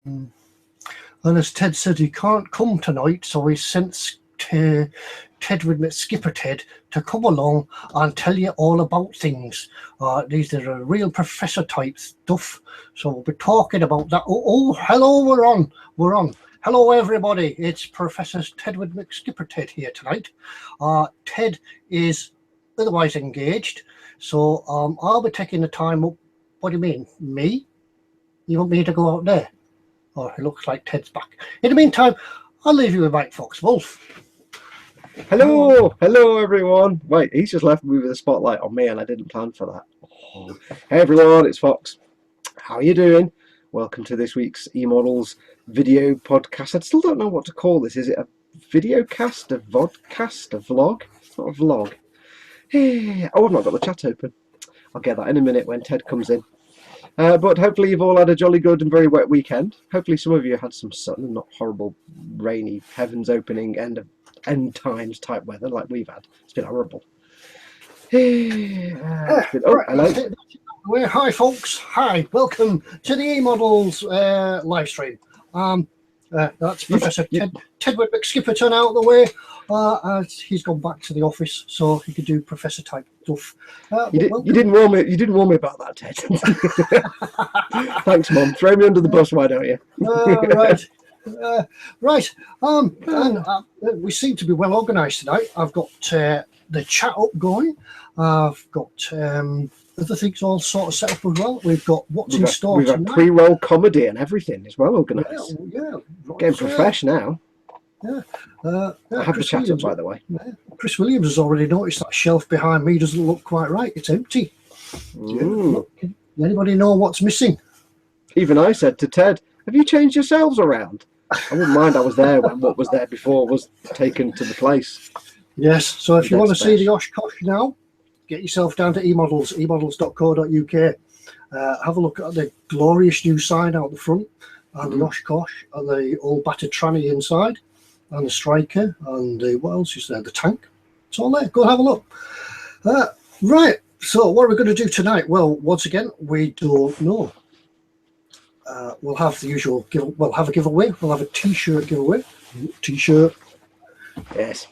And as Ted said, he can't come tonight, so he sent Ted with Skipper Ted to come along and tell you all about things. These are real professor type stuff, so we'll be talking about that. Hello, we're on. Hello, everybody. It's Professor Ted with Skipper Ted here tonight. Ted is otherwise engaged, so I'll be taking the time up. What do you mean, me? You want me to go out there? Oh, it looks like Ted's back. In the meantime, I'll leave you with Mike Fox-Wolf. Hello everyone. Wait, he's just left me with the spotlight on me and I didn't plan for that. Oh. Hey everyone, it's Fox. How are you doing? Welcome to this week's eModels video podcast. I still don't know what to call this. Is it a video cast, a vodcast, a vlog? It's not a vlog. Oh, I've not got the chat open. I'll get that in a minute when Ted comes in. But hopefully you've all had a jolly good and very wet weekend. Hopefully some of you had some sun and not horrible, rainy, heavens opening, end times type weather like we've had. It's been horrible. Hello. Hi, folks. Hi. Welcome to the eModels live stream. That's Professor Ted Whitbeck Skipperton out of the way. He's gone back to the office, so he could do professor type stuff. You didn't warn me. You didn't warn me about that, Ted. Thanks, Mum. Throw me under the bus, why don't you? Right. We seem to be well organised tonight. I've got the chat up going. I've got other things all sort of set up as well. We've got what's in store tonight. We've got pre-roll comedy and everything as well organised. Yeah. Getting professional now. I have the chat up, by the way. Chris Williams has already noticed that shelf behind me doesn't look quite right. It's empty. Anybody know what's missing? Even I said to Ted, have you changed your shelves around? I wouldn't mind I was there when what was there before was taken to the place. Yes, so if you want to see the Oshkosh now, get yourself down to eModels, emodels.co.uk. Have a look at the glorious new sign out the front, and the Oshkosh, and the old battered tranny inside, and the striker, and what else is there? The tank. It's all there. Go have a look. Right, so what are we going to do tonight? Well, once again, we don't know. We'll have the usual we'll have a giveaway. We'll have a t-shirt giveaway. T-shirt. Yes.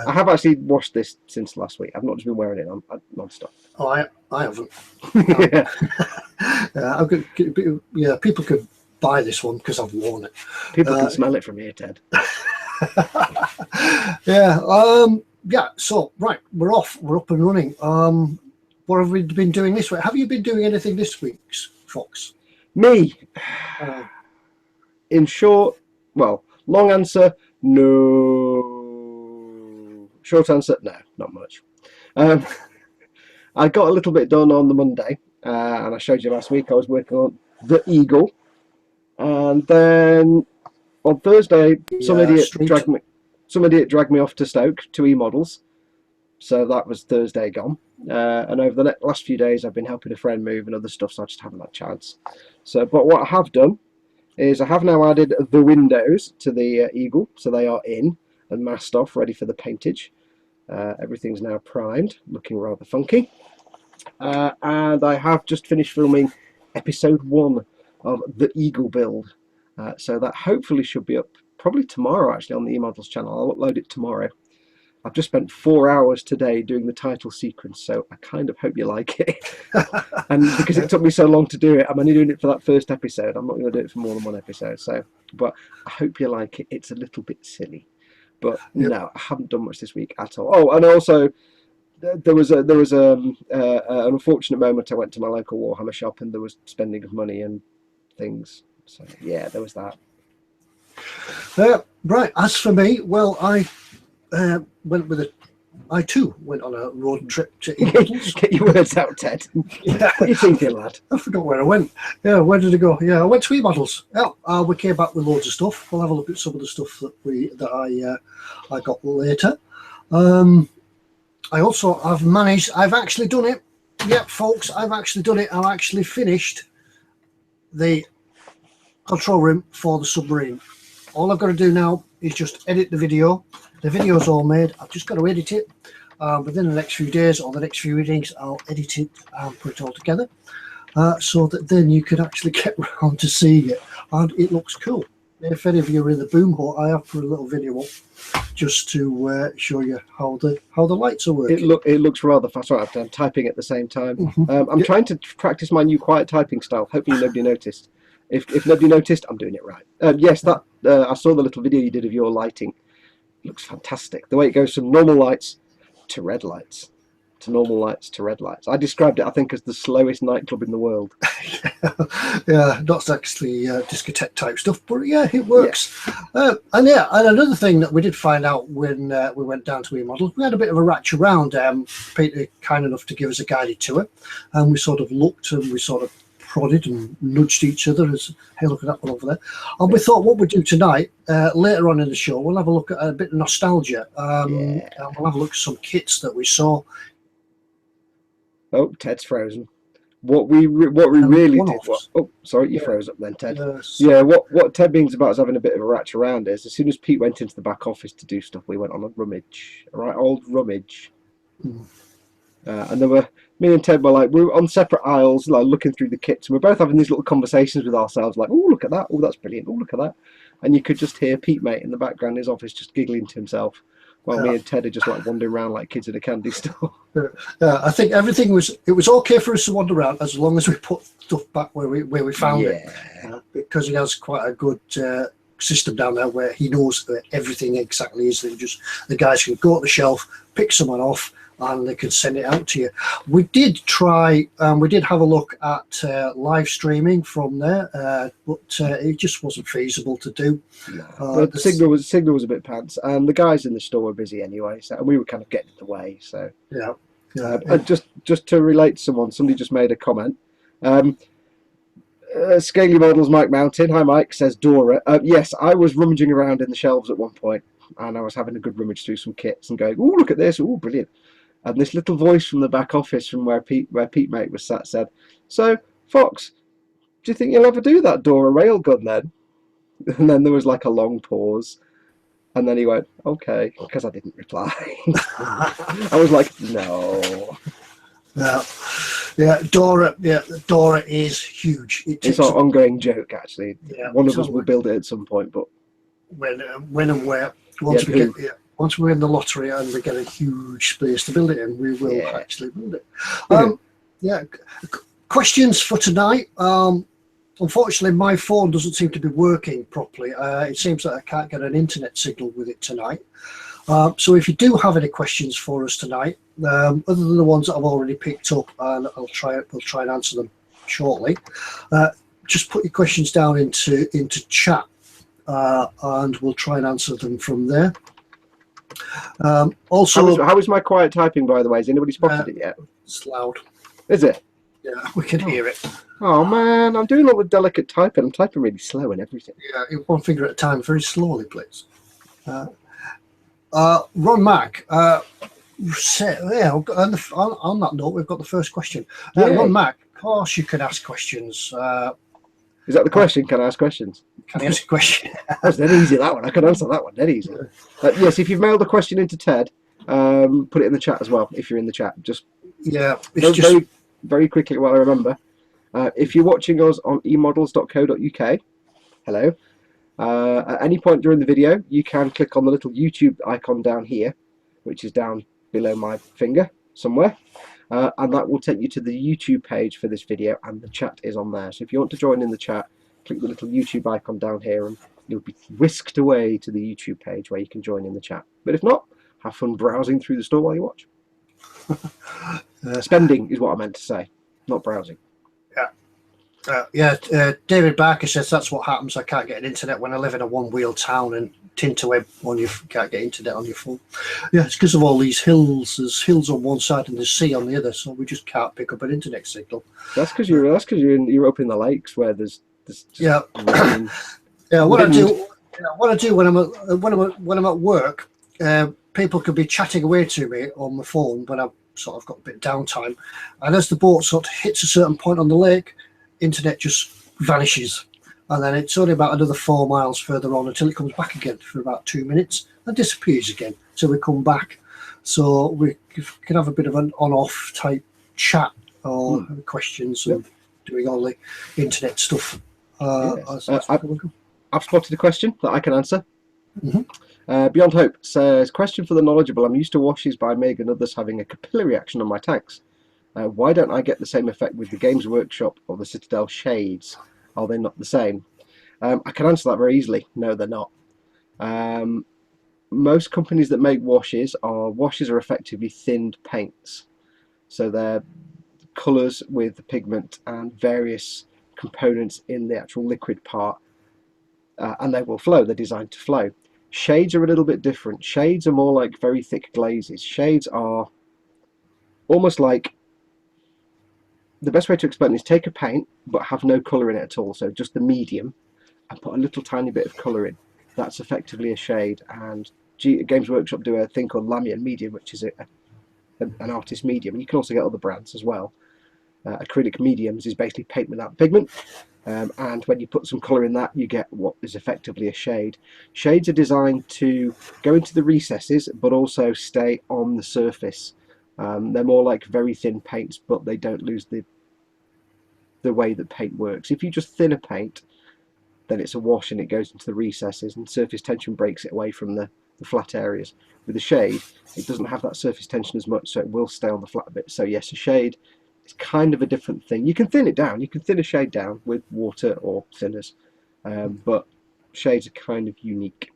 I have actually washed this since last week. I've not just been wearing it non-stop. Oh, I haven't. People could buy this one because I've worn it. People can smell it from here, Ted. So right, we're off. We're up and running. What have we been doing this week? Have you been doing anything this week, Fox? Me? In short, well, long answer, no. Short answer, no, not much. I got a little bit done on the Monday, and I showed you last week I was working on the Eagle. And then on Thursday, some idiot dragged me off to Stoke to eModels. So that was Thursday gone. And over the last few days, I've been helping a friend move and other stuff, so I just haven't had a chance. But what I have done is I have now added the windows to the Eagle, so they are in and masked off, ready for the paintage. Everything's now primed, looking rather funky. And I have just finished filming episode 1 of the Eagle build. So that hopefully should be up probably tomorrow, actually, on the eModels channel. I'll upload it tomorrow. I've just spent 4 hours today doing the title sequence, so I kind of hope you like it. And because it took me so long to do it, I'm only doing it for that first episode. I'm not going to do it for more than one episode. But I hope you like it. It's a little bit silly. But no, I haven't done much this week at all. Oh, and also, there was an unfortunate moment. I went to my local Warhammer shop and there was spending of money and things. So yeah, there was that. Right. As for me, well, I too went on a road trip to eModels. Get your words out, Ted. Yeah. What are you thinking, lad? I forgot where I went. Yeah, where did I go? Yeah, I went to eModels. Yeah, we came back with loads of stuff. We'll have a look at some of the stuff that I got later. I've actually done it. Yep, folks, I've actually done it. I've actually finished the control room for the submarine. All I've got to do now is just edit the video. The video's all made. I've just got to edit it. Within the next few days or the next few readings, I'll edit it and put it all together so that then you can actually get around to seeing it. and it looks cool. If any of you are in the boom hut, I have put a little video up just to show you how the lights are working. It looks rather fast. Right, I'm typing at the same time. I'm trying to practice my new quiet typing style. Hopefully nobody noticed. If nobody noticed, I'm doing it right. Yes, that I saw the little video you did of your lighting. It looks fantastic. The way it goes from normal lights to red lights, to normal lights to red lights. I described it, I think, as the slowest nightclub in the world. Yeah, not actually discotheque type stuff, but yeah, it works. Yeah. And another thing that we did find out when we went down to eModels, we had a bit of a ratch around. Peter kind enough to give us a guided tour, and we sort of looked and we sort of prodded and nudged each other as, hey, look at that one over there. And we thought what we'd do tonight, later on in the show, we'll have a look at a bit of nostalgia. And we'll have a look at some kits that we saw. Oh, Ted's frozen. What we really did was, oh, sorry, you froze up then, Ted. Yeah, what Ted means about us having a bit of a ratch around is, as soon as Pete went into the back office to do stuff, we went on a rummage, a right old rummage. And there were, me and Ted were like, we were on separate aisles, like looking through the kits, and we're both having these little conversations with ourselves, like, oh, look at that, oh, that's brilliant, oh, look at that. And you could just hear Pete, mate, in the background in his office just giggling to himself, while me and Ted are just like wandering around like kids in a candy store. I think everything was okay for us to wander around as long as we put stuff back where we found it, because he has quite a good system down there where he knows everything exactly is. Just the guys can go to the shelf, pick someone off, and they can send it out to you. We did try, we did have a look at live streaming from there, but it just wasn't feasible to do. The signal was a bit pants, and the guys in the store were busy anyway, so we were kind of getting in the way. So and just to relate to somebody just made a comment. Scaly Models Mike Mountain, hi Mike, says Dora. Yes, I was rummaging around in the shelves at one point, and I was having a good rummage through some kits and going, oh, look at this, oh, brilliant. And this little voice from the back office, from where Pete mate was sat, said, "So, Fox, do you think you'll ever do that Dora railgun then?" And then there was like a long pause, and then he went, "Okay," because I didn't reply. I was like, "No." Dora is huge. It's our ongoing joke, actually. One of us will build it at some point, but when and where once we're in the lottery and we get a huge space to build it in, we will actually build it. Questions for tonight. Unfortunately, my phone doesn't seem to be working properly. It seems that I can't get an internet signal with it tonight. So if you do have any questions for us tonight, other than the ones that I've already picked up, and we'll try and answer them shortly, just put your questions down into chat, and we'll try and answer them from there. Also, how is my quiet typing, by the way? Has anybody spotted it yet? It's loud. Is it? Yeah, we can hear it. Oh man, I'm doing all the delicate typing. I'm typing really slow and everything. Yeah, one finger at a time, very slowly, please. Ron Mack, on that note, we've got the first question. Ron Mack, of course you can ask questions. Is that the question? Can I ask questions? Can I ask a question? That's dead easy, that one. I can answer that one, dead easy. Yes, if you've mailed a question into Ted, put it in the chat as well, if you're in the chat. Very quickly while I remember. If you're watching us on eModels.co.uk, hello, at any point during the video, you can click on the little YouTube icon down here, which is down below my finger somewhere, and that will take you to the YouTube page for this video, and the chat is on there. So if you want to join in the chat, click the little YouTube icon down here, and you'll be whisked away to the YouTube page where you can join in the chat. But if not, have fun browsing through the store while you watch. Spending is what I meant to say, not browsing. David Barker says that's what happens. I can't get an internet when I live in a one-wheel town, and Tintoweb when you can't get internet on your phone. Yeah, it's because of all these hills. There's hills on one side and the sea on the other, so we just can't pick up an internet signal. That's because you're up in the lakes where there's just What I do when I'm at work, people could be chatting away to me on the phone, but I've sort of got a bit of downtime, and as the boat sort of hits a certain point on the lake, internet just vanishes, and then it's only about another 4 miles further on until it comes back again for about 2 minutes and disappears again till we come back. So we can have a bit of an on-off type chat or questions and doing all the internet stuff Yes. That's probably good. I've spotted a question that I can answer. Mhm. Beyond Hope says, question for the knowledgeable. I'm used to washes by Meg and others having a capillary action on my tanks. Why don't I get the same effect with the Games Workshop or the Citadel shades? Are they not the same? I can answer that very easily. No, they're not. Most companies that make washes are effectively thinned paints. So they're colours with the pigment and various components in the actual liquid part, and they will flow. They're designed to flow. Shades are a little bit different. Shades are more like very thick glazes. Shades are almost like, the best way to explain it is take a paint but have no colour in it at all, so just the medium, and put a little tiny bit of colour in. That's effectively a shade. And Games Workshop do a thing called Lamian Medium, which is an artist medium, and you can also get other brands as well. Acrylic mediums is basically paint without pigment, and when you put some colour in that, you get what is effectively a shade. Shades are designed to go into the recesses but also stay on the surface. They're more like very thin paints, but they don't lose the way that paint works. If you just thin a paint, then it's a wash and it goes into the recesses, and surface tension breaks it away from the flat areas. With a shade, it doesn't have that surface tension as much, so it will stay on the flat bit. So yes, a shade is kind of a different thing. You can thin it down. You can thin a shade down with water or thinners, but shades are kind of unique.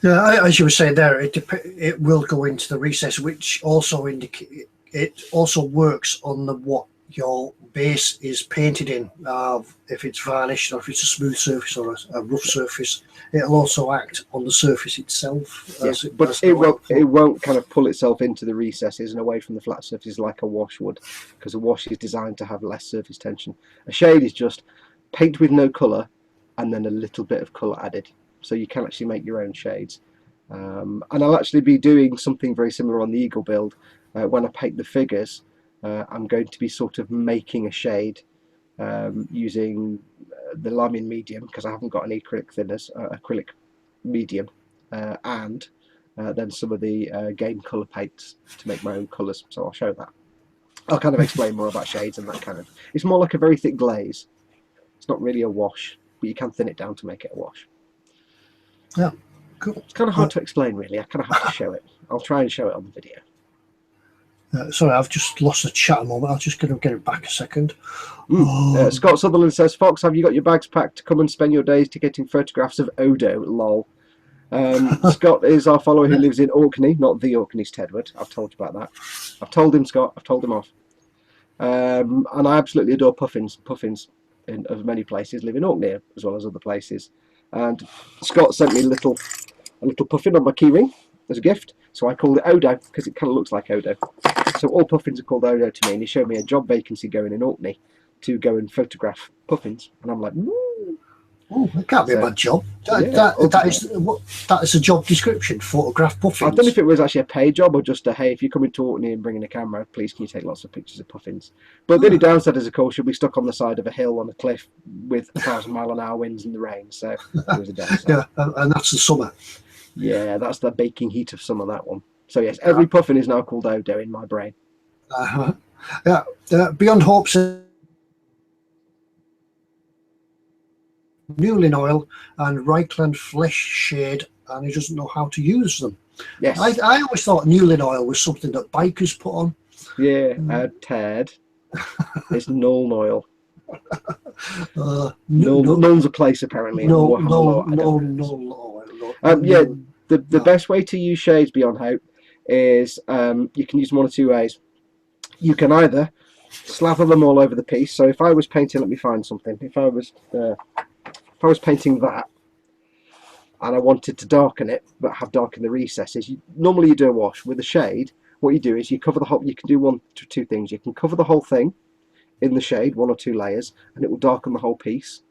Yeah, as you were saying there, it will go into the recess, which also indicate it also works on what your base is painted in. If it's varnished or if it's a smooth surface or a rough surface, it'll also act on the surface itself. Yes, but it won't kind of pull itself into the recesses and away from the flat surfaces like a wash would, because a wash is designed to have less surface tension. A shade is just paint with no colour and then a little bit of colour added. So you can actually make your own shades. And I'll actually be doing something very similar on the Eagle build. When I paint the figures, I'm going to be sort of making a shade using the Lamian medium, because I haven't got any acrylic thinners, acrylic medium, and then some of the game colour paints to make my own colours. So I'll show that. I'll kind of explain more about shades and that kind of. It's more like a very thick glaze. It's not really a wash, but you can thin it down to make it a wash. Yeah, cool. It's kind of hard to explain, really. I kind of have to show it. I'll try and show it on the video. Sorry, I've just lost the chat a moment. I'll just get it back a second. Scott Sutherland says, Fox, have you got your bags packed to come and spend your days to getting photographs of Odo? Lol. Scott is our follower who lives in Orkney, not the Orkney's Tedward. I've told you about that. I've told him, Scott. I've told him off. And I absolutely adore puffins. Puffins of many places live in Orkney as well as other places. And Scott sent me a little puffin on my keyring as a gift. So I called it Odo because it kind of looks like Odo. So all puffins are called Odo to me. And he showed me a job vacancy going in Orkney to go and photograph puffins. And I'm like, woo. Oh, it can't be a bad job. That is a job description, photograph puffins. I don't know if it was actually a paid job or just a, hey, if you're coming to Orkney and bringing a camera, please can you take lots of pictures of puffins. But the only downside is, of course, you'll be stuck on the side of a hill on a cliff with 1,000-mile-an-hour winds in the rain. So there was a downside. Yeah, and that's the summer. Yeah, that's the baking heat of summer, that one. So yes, every puffin is now called Odo in my brain. Yeah, Beyond Hope says Newlin oil and Reichland flesh shade, and he doesn't know how to use them. Yes. I always thought Newlin oil was something that bikers put on. Yeah, Ted. It's Nuln oil. Nuln's a place apparently. No oil. Yeah, the best way to use shades Beyond Hope is you can use one or two ways. You can either slather them all over the piece. So if I was painting, let me find something. If I was painting that and I wanted to darken it but have darken the recesses, normally you do a wash. With a shade, what you do is you cover the whole. You can do one to two things. You can cover the whole thing in the shade, one or two layers, and it will darken the whole piece.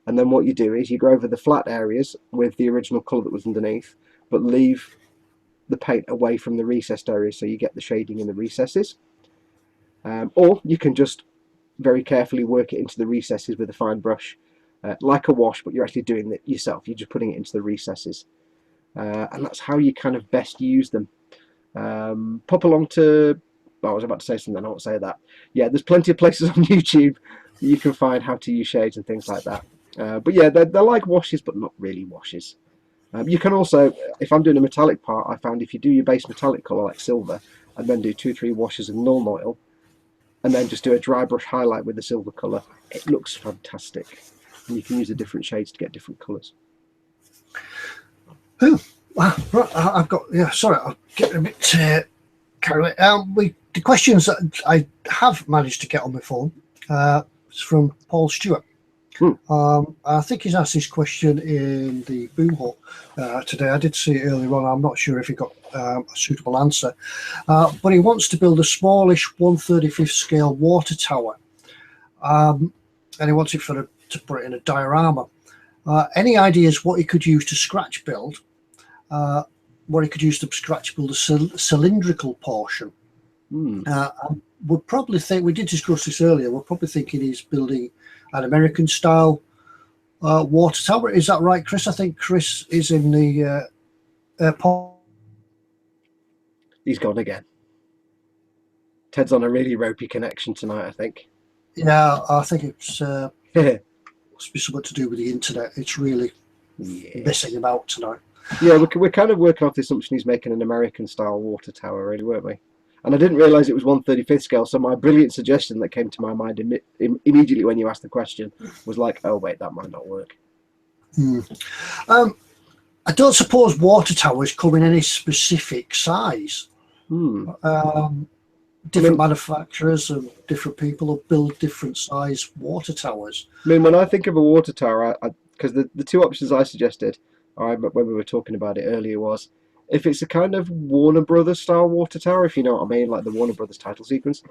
And then what you do is you go over the flat areas with the original colour that was underneath, but leave the paint away from the recessed areas so you get the shading in the recesses. Or you can just very carefully work it into the recesses with a fine brush, like a wash, but you're actually doing it yourself. You're just putting it into the recesses. And that's how you kind of best use them. Pop along to... I was about to say something, I won't say that. Yeah, there's plenty of places on YouTube you can find how to use shades and things like that. But yeah, they're like washes, but not really washes. You can also, if I'm doing a metallic part, I found if you do your base metallic colour like silver, and then do 2 or 3 washes of Nuln Oil, and then just do a dry brush highlight with the silver colour, it looks fantastic. And you can use the different shades to get different colours. Right, I've got, sorry, I'll get a bit carried away. The questions that I have managed to get on my phone is from Paul Stewart. I think he's asked this question in the Boom Hut today. I did see it earlier on. I'm not sure if he got a suitable answer. But he wants to build a smallish 1/35th scale water tower. And he wants it to put it in a diorama. Any ideas what he could use to scratch build? What he could use to scratch build a cylindrical portion? We'll probably think, we did discuss this earlier, we're probably thinking he's building an American style water tower. Is that right, Chris? I think Chris is in the airport. He's gone again. Ted's on a really ropey connection tonight, I think. Yeah, I think it's must be something to do with the internet. It's really messing about tonight. Yeah, we're kind of working off the assumption he's making an American style water tower, really, weren't we? And I didn't realise it was 1/35th scale, so my brilliant suggestion that came to my mind immediately when you asked the question was like, oh wait, that might not work. I don't suppose water towers come in any specific size. Different manufacturers and different people will build different size water towers. I mean, when I think of a water tower, because the 2 options I suggested when we were talking about it earlier was, if it's a kind of Warner Brothers style water tower, if you know what I mean, like the Warner Brothers title sequence,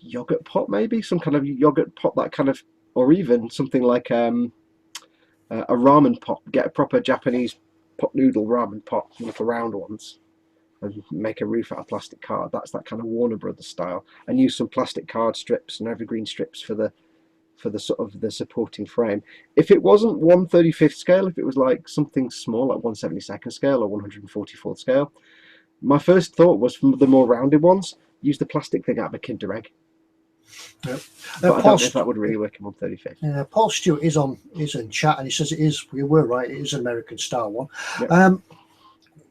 yogurt pot maybe, some kind of yogurt pot, that kind of, or even something like a ramen pot. Get a proper Japanese pot noodle ramen pot, little round ones, and make a roof out of plastic card. That's that kind of Warner Brothers style, and use some plastic card strips and evergreen strips for the sort of the supporting frame. If it wasn't 1/35th scale, if it was like something small, like 1/72nd scale or 144th scale, my first thought was, for the more rounded ones, use the plastic thing out of a Kinder Egg. Yep. But I don't know if that would really work in 1/35th. Yeah, Paul Stewart is in chat, and he says it is. We were right. It is an American style one. Yep.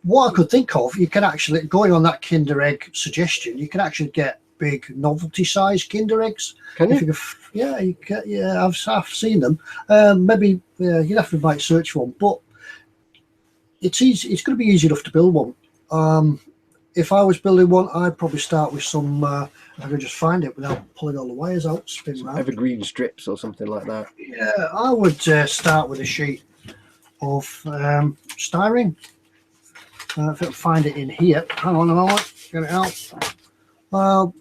What I could think of, you can actually, going on that Kinder Egg suggestion, you can actually get big novelty size Kinder Eggs. Can you? You can, yeah, I've seen them. Maybe you'd have to might search for one, but it's easy. It's going to be easy enough to build one. If I was building one, I'd probably start with some. I could just find it without pulling all the wires out, spin around. Evergreen strips or something like that. Yeah, I would start with a sheet of styrene. If I can find it in here, hang on a moment, get it out.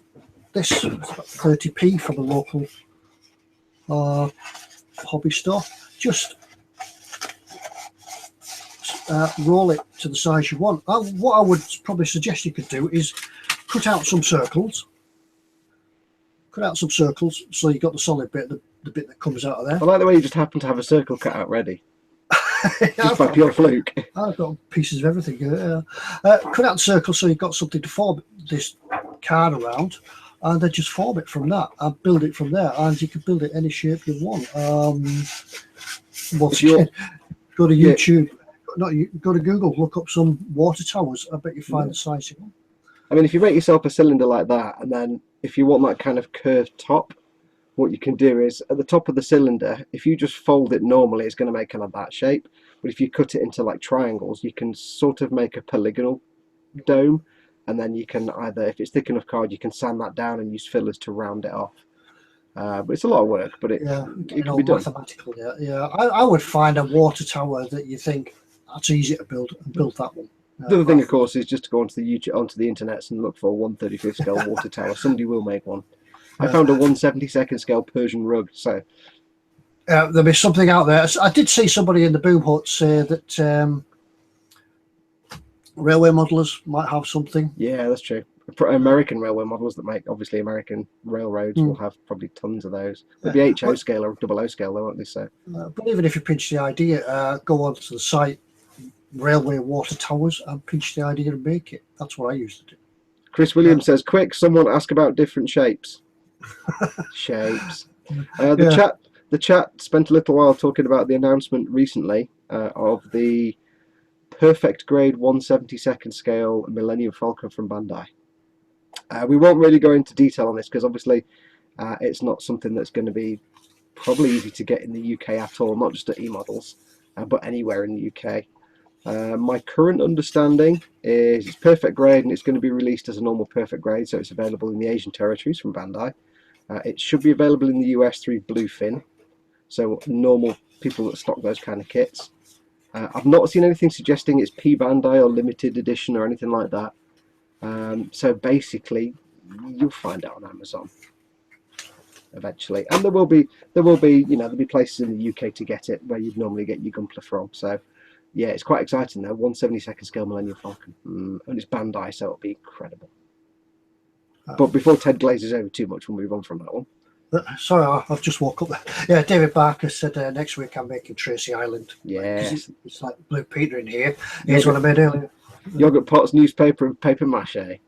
This is about 30p from a local hobby store. Just roll it to the size you want. What I would probably suggest you could do is cut out some circles. Cut out some circles so you've got the solid bit, the bit that comes out of there. I like the way you just happen to have a circle cut out ready. Just by pure fluke. I've got pieces of everything. Cut out the circle so you've got something to form this card around, and then just form it from that and build it from there. And you can build it any shape you want. Once again, go to YouTube. Go to Google, look up some water towers. I bet you find the size you want. I mean, if you make yourself a cylinder like that, and then if you want that kind of curved top, what you can do is, at the top of the cylinder, if you just fold it normally, it's going to make kind of that shape. But if you cut it into like triangles, you can sort of make a polygonal dome, and then you can either, if it's thick enough card, you can sand that down and use fillers to round it off. But it's a lot of work, but it can be done. Mathematical, yeah. I would find a water tower that you think that's easy to build, and build that one. The other thing, of course, is just to go onto the internet and look for a 1/35th scale water tower. Somebody will make one. I found a 1/72nd scale Persian rug. So there'll be something out there. I did see somebody in the Boom Hut say that railway modelers might have something. Yeah, that's true. American railway models that make, obviously, American railroads will have probably tons of those. They'll be HO scale or 00 scale, though, won't they? So, but even if you pinch the idea, go onto the site, railway water towers, and pinch the idea and make it. That's what I used to do. Chris Williams says, quick, someone ask about different shapes. Shapes. Yeah. The chat spent a little while talking about the announcement recently of the perfect grade 1/72nd scale Millennium Falcon from Bandai. We won't really go into detail on this because obviously it's not something that's going to be probably easy to get in the UK at all, not just at eModels, but anywhere in the UK. My current understanding is it's perfect grade and it's going to be released as a normal perfect grade, so it's available in the Asian territories from Bandai. It should be available in the US through Bluefin, so normal people that stock those kind of kits. I've not seen anything suggesting it's P Bandai or limited edition or anything like that. So basically, you'll find it on Amazon eventually, and there'll be there'll be places in the UK to get it where you'd normally get your Gunpla from. So yeah, it's quite exciting though. 1/72nd scale Millennium Falcon, and it's Bandai, so it'll be incredible. But before Ted glazes over too much, we'll move on from that one. Sorry, I've just woke up there. Yeah, David Barker said next week I'm making Tracy Island. Yes. It's like Blue Peter in here. Here's what I made earlier. Yogurt pots, newspaper, and paper mache.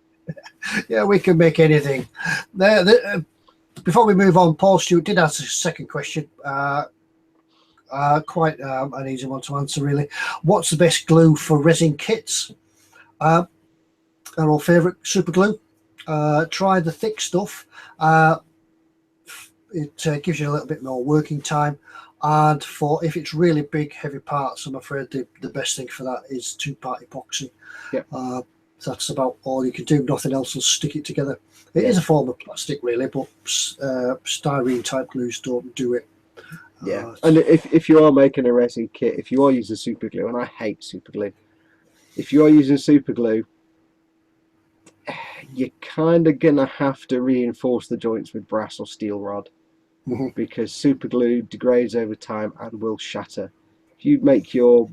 Yeah, we can make anything. Before we move on, Paul Stewart did ask a second question. Quite an easy one to answer, really. What's the best glue for resin kits? Our old favourite, super glue. Try the thick stuff. It gives you a little bit more working time, and if it's really big heavy parts, I'm afraid the best thing for that is 2-part epoxy. Yep. That's about all you can do. Nothing else will stick it together. It is a form of plastic really, but styrene type glues don't do it. Yeah, and if you are making a resin kit, if you are using super glue, and I hate super glue, if you are using super glue, you're kind of gonna have to reinforce the joints with brass or steel rod, because super glue degrades over time and will shatter. If you make your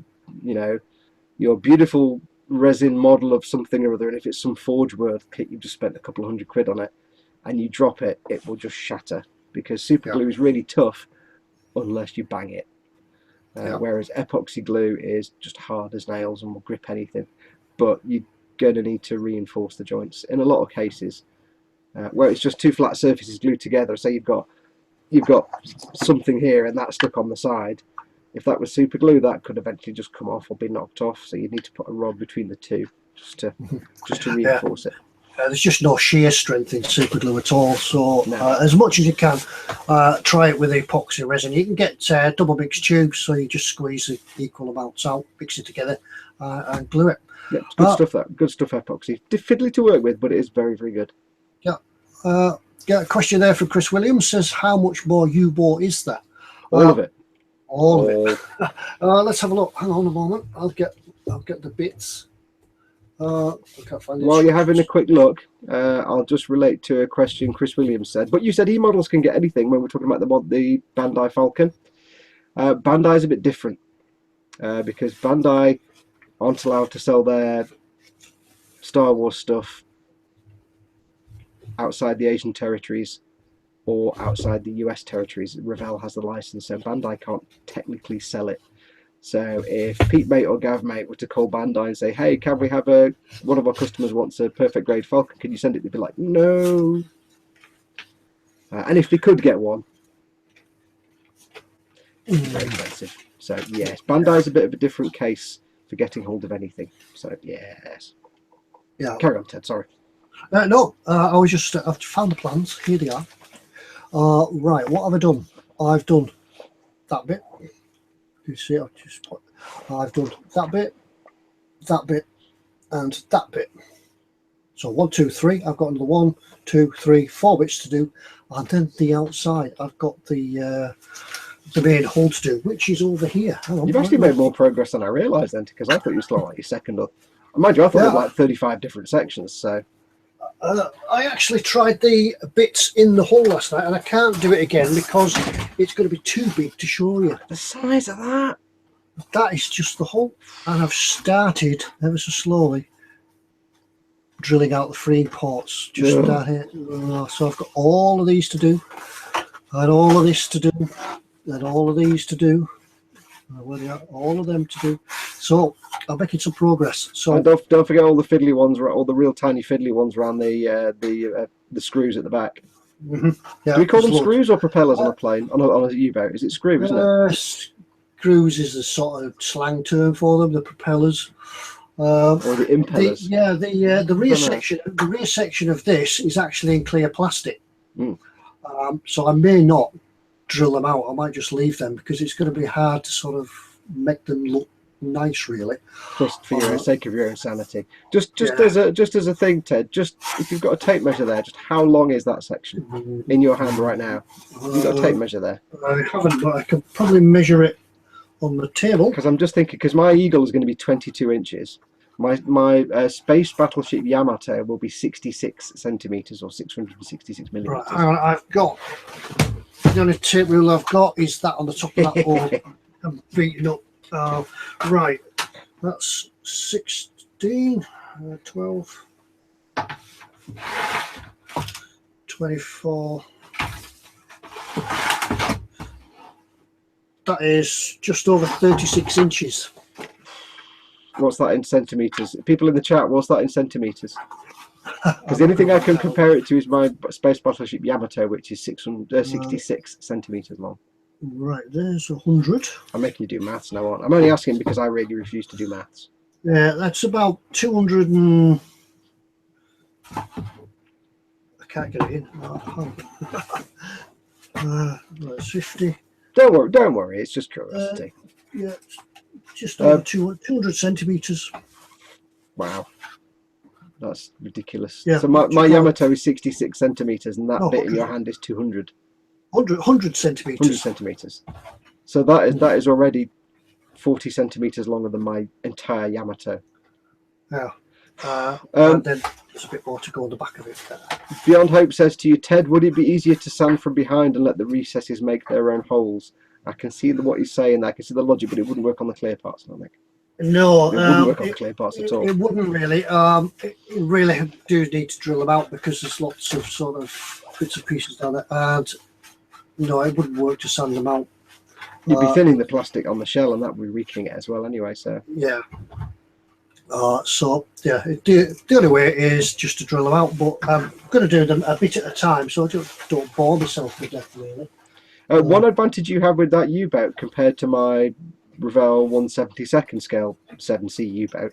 beautiful resin model of something or other, and if it's some Forge World kit you've just spent a couple of £100 on it, and you drop it, it will just shatter, because super glue is really tough unless you bang it. Whereas epoxy glue is just hard as nails and will grip anything, but you're going to need to reinforce the joints in a lot of cases. Where it's just two flat surfaces glued together, say you've got something here and that's stuck on the side. If that was super glue, that could eventually just come off or be knocked off, so you'd need to put a rod between the two just to reinforce it. There's just no shear strength in super glue at all, so as much as you can, try it with epoxy resin. You can get double mixed tubes, so you just squeeze the equal amounts out, mix it together, and glue it. Yeah, it's good stuff. Good stuff. Epoxy, fiddly to work with, but it is very, very good. Yeah. Got a question there from Chris Williams. Says, how much more U-boat is there? All of it. All of it. Let's have a look. Hang on a moment. I'll get the bits. I can't find it. While you're having a quick look, I'll just relate to a question Chris Williams said. But you said eModels can get anything when we're talking about the Bandai Falcon. Bandai is a bit different because Bandai aren't allowed to sell their Star Wars stuff outside the Asian territories or outside the US territories. Revell has the license, so Bandai can't technically sell it. So if Pete Mate or Gav Mate were to call Bandai and say, hey, can we have one of our customers wants a perfect grade Falcon, can you send it? They'd be like, no. And if they could get one, it's very expensive. So yes, Bandai's a bit of a different case for getting hold of anything. So yes. Yeah. Carry on, Ted, sorry. No, I was just, I've found the plans. Here they are. Right, what have I done? I've done that bit. You see, I've done that bit, and that bit. So 1, 2, 3. I've got another 1, 2, 3, 4 bits to do, and then the outside. I've got the main hull to do, which is over here. You've actually made more progress than I realised then, because I thought you were still like your second. Mind you, I thought it was like 35 different sections. So I actually tried the bits in the hull last night, and I can't do it again because it's going to be too big to show you. The size of that. That is just the hull, and I've started ever so slowly drilling out the free ports just down here. So I've got all of these to do, and all of this to do, and all of these to do. All of them to do. So I'm making some progress. So and don't forget all the fiddly ones, all the real tiny fiddly ones around the screws at the back. Yeah, Do we call there's them loads. screws or propellers on a plane, on a U-boat? Is it screw, isn't it? Screws is the sort of slang term for them, the propellers. Or the impellers? The rear don't know. section, the rear section of this is actually in clear plastic. Mm. So I may not drill them out. I might just leave them because it's going to be hard to sort of make them look nice, really. Just for your sake of your own sanity. Just Yeah. as a thing, Ted. Just if you've got a tape measure there, just how long is that section in your hand right now? You've got a tape measure there. I haven't, but I can probably measure it on the table. Because I'm just thinking, because my Eagle is going to be 22 inches. My space battleship Yamato will be 66 centimeters or 666 millimeters. Right, hang on, I've got the only tape rule I've got is that on the top of that board. I'm beating up. Right, that's 16, 12, 24. That is just over 36 inches. What's that in centimeters? People in the chat, what's that in centimeters? Because the only thing I can compare it to is my space battleship Yamato, which is 66 centimeters long. Right, there's 100. I'm making you do maths now, aren't I? I'm only asking because I really refuse to do maths. Yeah, that's about 200 and... I can't get it in. That's 50. Don't worry. It's just curiosity. Yeah, just over 200 centimeters. Wow, that's ridiculous. Yeah, so my Yamato is 66 centimeters, and that bit in your hand is 200. 100 centimeters. 100 centimeters. So that is already 40 centimeters longer than my entire Yamato. Yeah. And then there's a bit more to go on the back of it. Beyond Hope says to you, Ted, would it be easier to sand from behind and let the recesses make their own holes? I can see what he's saying. I can see the logic, but it wouldn't work on the clear parts, I don't think. No, it wouldn't work on the clear parts at all. It wouldn't really. It really do need to drill them out because there's lots of sort of bits and pieces down there, and no, it wouldn't work to sand them out. You'd be thinning the plastic on the shell, and that would be weakening it as well, anyway. So yeah. So yeah, the only way is just to drill them out, but I'm going to do them a bit at a time, so I don't bore myself to death, really. One advantage you have with that U-boat compared to my Revell 1/72 scale 7C U-boat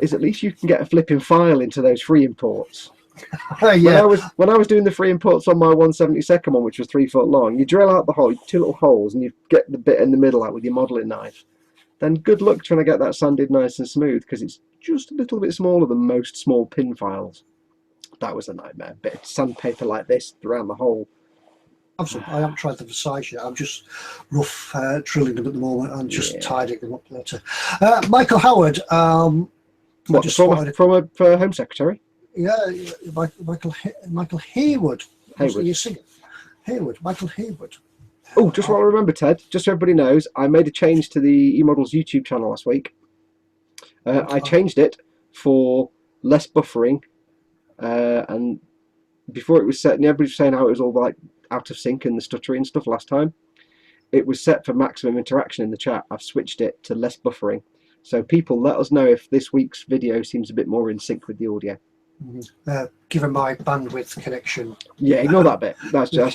is at least you can get a flipping file into those free imports. Yeah. When I was doing the free imports on my 1/72 one, which was 3 foot long, you drill out the hole, 2 little holes, and you get the bit in the middle out with your modelling knife. Then good luck trying to get that sanded nice and smooth because it's just a little bit smaller than most small pin files. That was a nightmare. Bit of sandpaper like this around the hole. Absolutely. I haven't tried them for size yet. I'm just rough drilling them at the moment and just tidying them up later. Michael Howard. What, for Home Secretary? Yeah, Michael Hayward. Michael Hayward. Oh, just what I remember, Ted, just so everybody knows, I made a change to the eModels YouTube channel last week. I changed it for less buffering, and before it was set, and everybody was saying how it was all like out of sync and the stuttering and stuff last time. It was set for maximum interaction in the chat. I've switched it to less buffering. So people, let us know if this week's video seems a bit more in sync with the audio. Given my bandwidth connection. Yeah, ignore that bit. That's just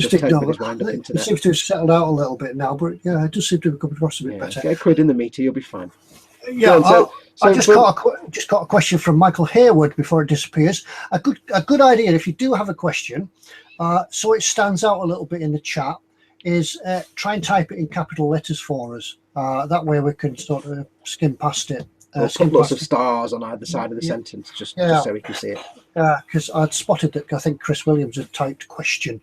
taking his wind up It internet. seems to have settled out a little bit now, but yeah, it does seem to have come across a bit better. Get a quid in the meter, you'll be fine. Yeah, I just got a question from Michael Hayward before it disappears. A good idea if you do have a question, so it stands out a little bit in the chat, is try and type it in capital letters for us. That way we can sort of skim past it. Put lots of stars on either side of the sentence, just so we can see it. Because I'd spotted that I think Chris Williams had typed question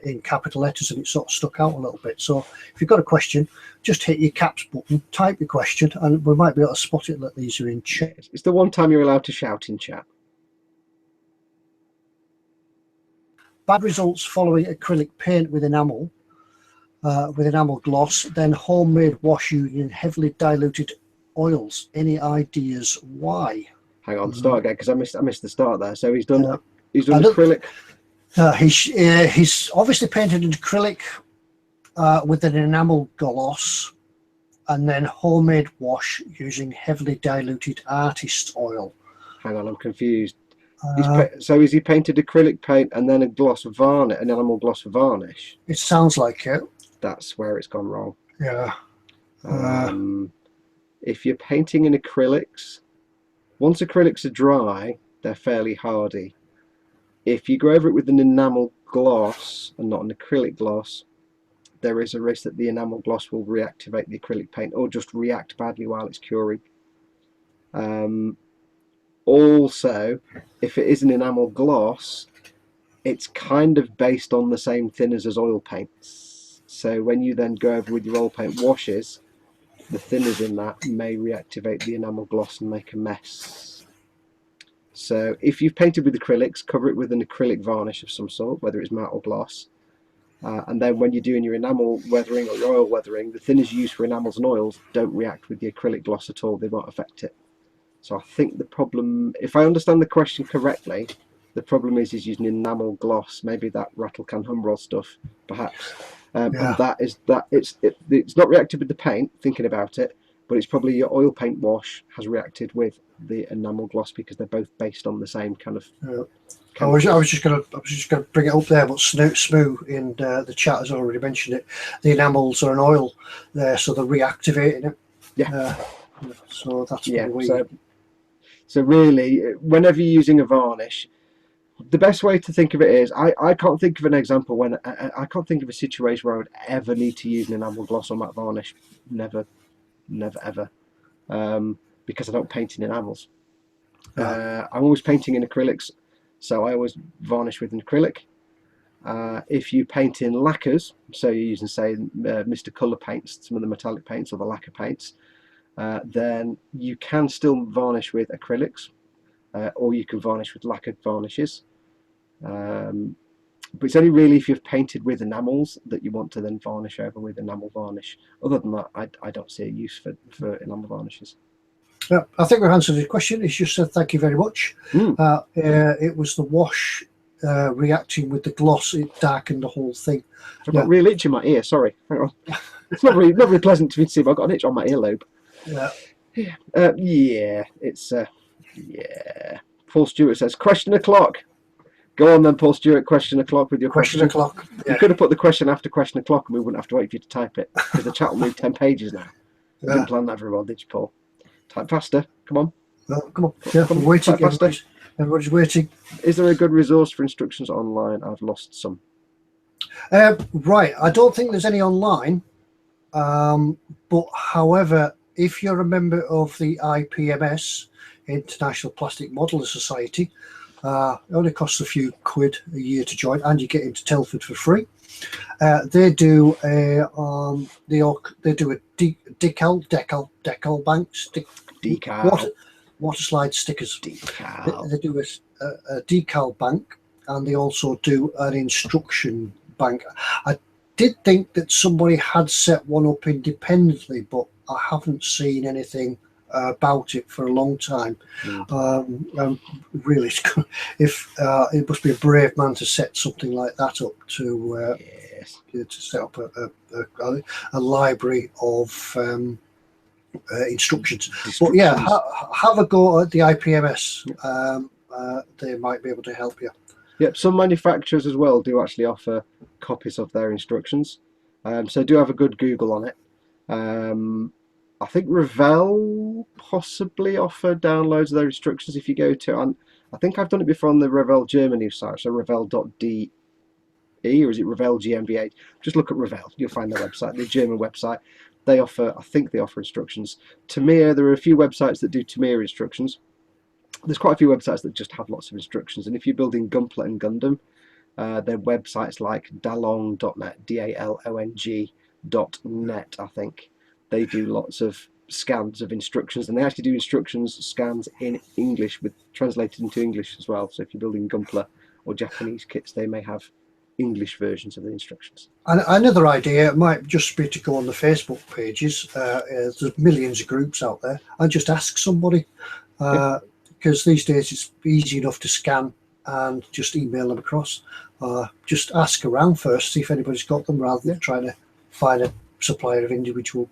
in capital letters and it sort of stuck out a little bit. So if you've got a question, just hit your caps button, type your question, and we might be able to spot it a little easier in chat. It's the one time you're allowed to shout in chat. Bad results following acrylic paint with enamel gloss, then homemade wash using heavily diluted oils. Any ideas why? Hang on, start again because I missed the start there. So he's done acrylic. He's obviously painted in acrylic with an enamel gloss, and then homemade wash using heavily diluted artist oil. Hang on, I'm confused. So is he painted acrylic paint and then a gloss varnish, an enamel gloss varnish? It sounds like it. That's where it's gone wrong. Yeah. If you're painting in acrylics, once acrylics are dry, they're fairly hardy. If you go over it with an enamel gloss and not an acrylic gloss, there is a risk that the enamel gloss will reactivate the acrylic paint or just react badly while it's curing. Also, if it is an enamel gloss, it's kind of based on the same thinners as oil paints. So when you then go over with your oil paint washes, the thinners in that may reactivate the enamel gloss and make a mess. So if you've painted with acrylics, cover it with an acrylic varnish of some sort, whether it's matte or gloss. And then when you're doing your enamel weathering or your oil weathering, the thinners used for enamels and oils don't react with the acrylic gloss at all. They won't affect it. So I think the problem, if I understand the question correctly, the problem is using enamel gloss, maybe that rattle can Humbrol stuff, perhaps. And it's not reacted with the paint, thinking about it, but it's probably your oil paint wash has reacted with the enamel gloss because they're both based on the same kind of. I was just gonna bring it up there, but Smoo in the chat has already mentioned it. The enamels are an oil there, so they're reactivating it. Yeah. So that's probably. So really, whenever you're using a varnish, the best way to think of it is, I can't think of an example when I can't think of a situation where I would ever need to use an enamel gloss or matte varnish. Never ever, because I don't paint in enamels. I'm always painting in acrylics, so I always varnish with an acrylic. If you paint in lacquers, so you're using, say, Mr. Colour paints, some of the metallic paints or the lacquer paints, then you can still varnish with acrylics, or you can varnish with lacquered varnishes. But it's only really if you've painted with enamels that you want to then varnish over with enamel varnish. Other than that, I don't see a use for enamel varnishes. Yeah, I think we've answered the question. It's just said thank you very much. It was the wash reacting with the gloss. It darkened the whole thing. I've got a real itch in my ear. Sorry, hang on. It's not very pleasant to me to see, but I've got an itch on my earlobe. Yeah, it's yeah. Paul Stewart says question o'clock. Go on then, Paul Stewart. Question o'clock with your question. O'clock. You could have put the question after question o'clock, and we wouldn't have to wait for you to type it because the chat will move 10 pages now. You didn't plan that very well, did you, Paul? Type faster. Come on. Come on. Yeah, I'm waiting. Everybody's waiting. Is there a good resource for instructions online? I've lost some. Right. I don't think there's any online. But however, if you're a member of the IPMS, International Plastic Modeler Society, it only costs a few quid a year to join, and you get into Telford for free. They do a decal banks, water slide stickers. They do a decal bank, and they also do an instruction bank. I did think that somebody had set one up independently, but I haven't seen anything about it for a long time. Really, if it must be a brave man to set something like that up to set up a library of instructions. But yeah, have a go at the IPMS. They might be able to help you. Yep, some manufacturers as well do actually offer copies of their instructions, so do have a good Google on it. I think Revell possibly offer downloads of their instructions if you go to, I think I've done it before on the Revell Germany site, so revell.de, or is it Revell GmbH? Just look at Revell, you'll find their website, the German website. They offer, I think they offer instructions. Tamiya, there are a few websites that do Tamiya instructions. There's quite a few websites that just have lots of instructions, and if you're building Gunpla and Gundam, their websites like dalong.net, DALONG.net, I think. They do lots of scans of instructions, and they actually do instructions scans in English with translated into English as well. So if you're building Gunpla or Japanese kits, they may have English versions of the instructions. And another idea might just be to go on the Facebook pages. There's millions of groups out there, and just ask somebody, because these days it's easy enough to scan and just email them across. Just ask around first, see if anybody's got them, rather than trying to find a supplier of individual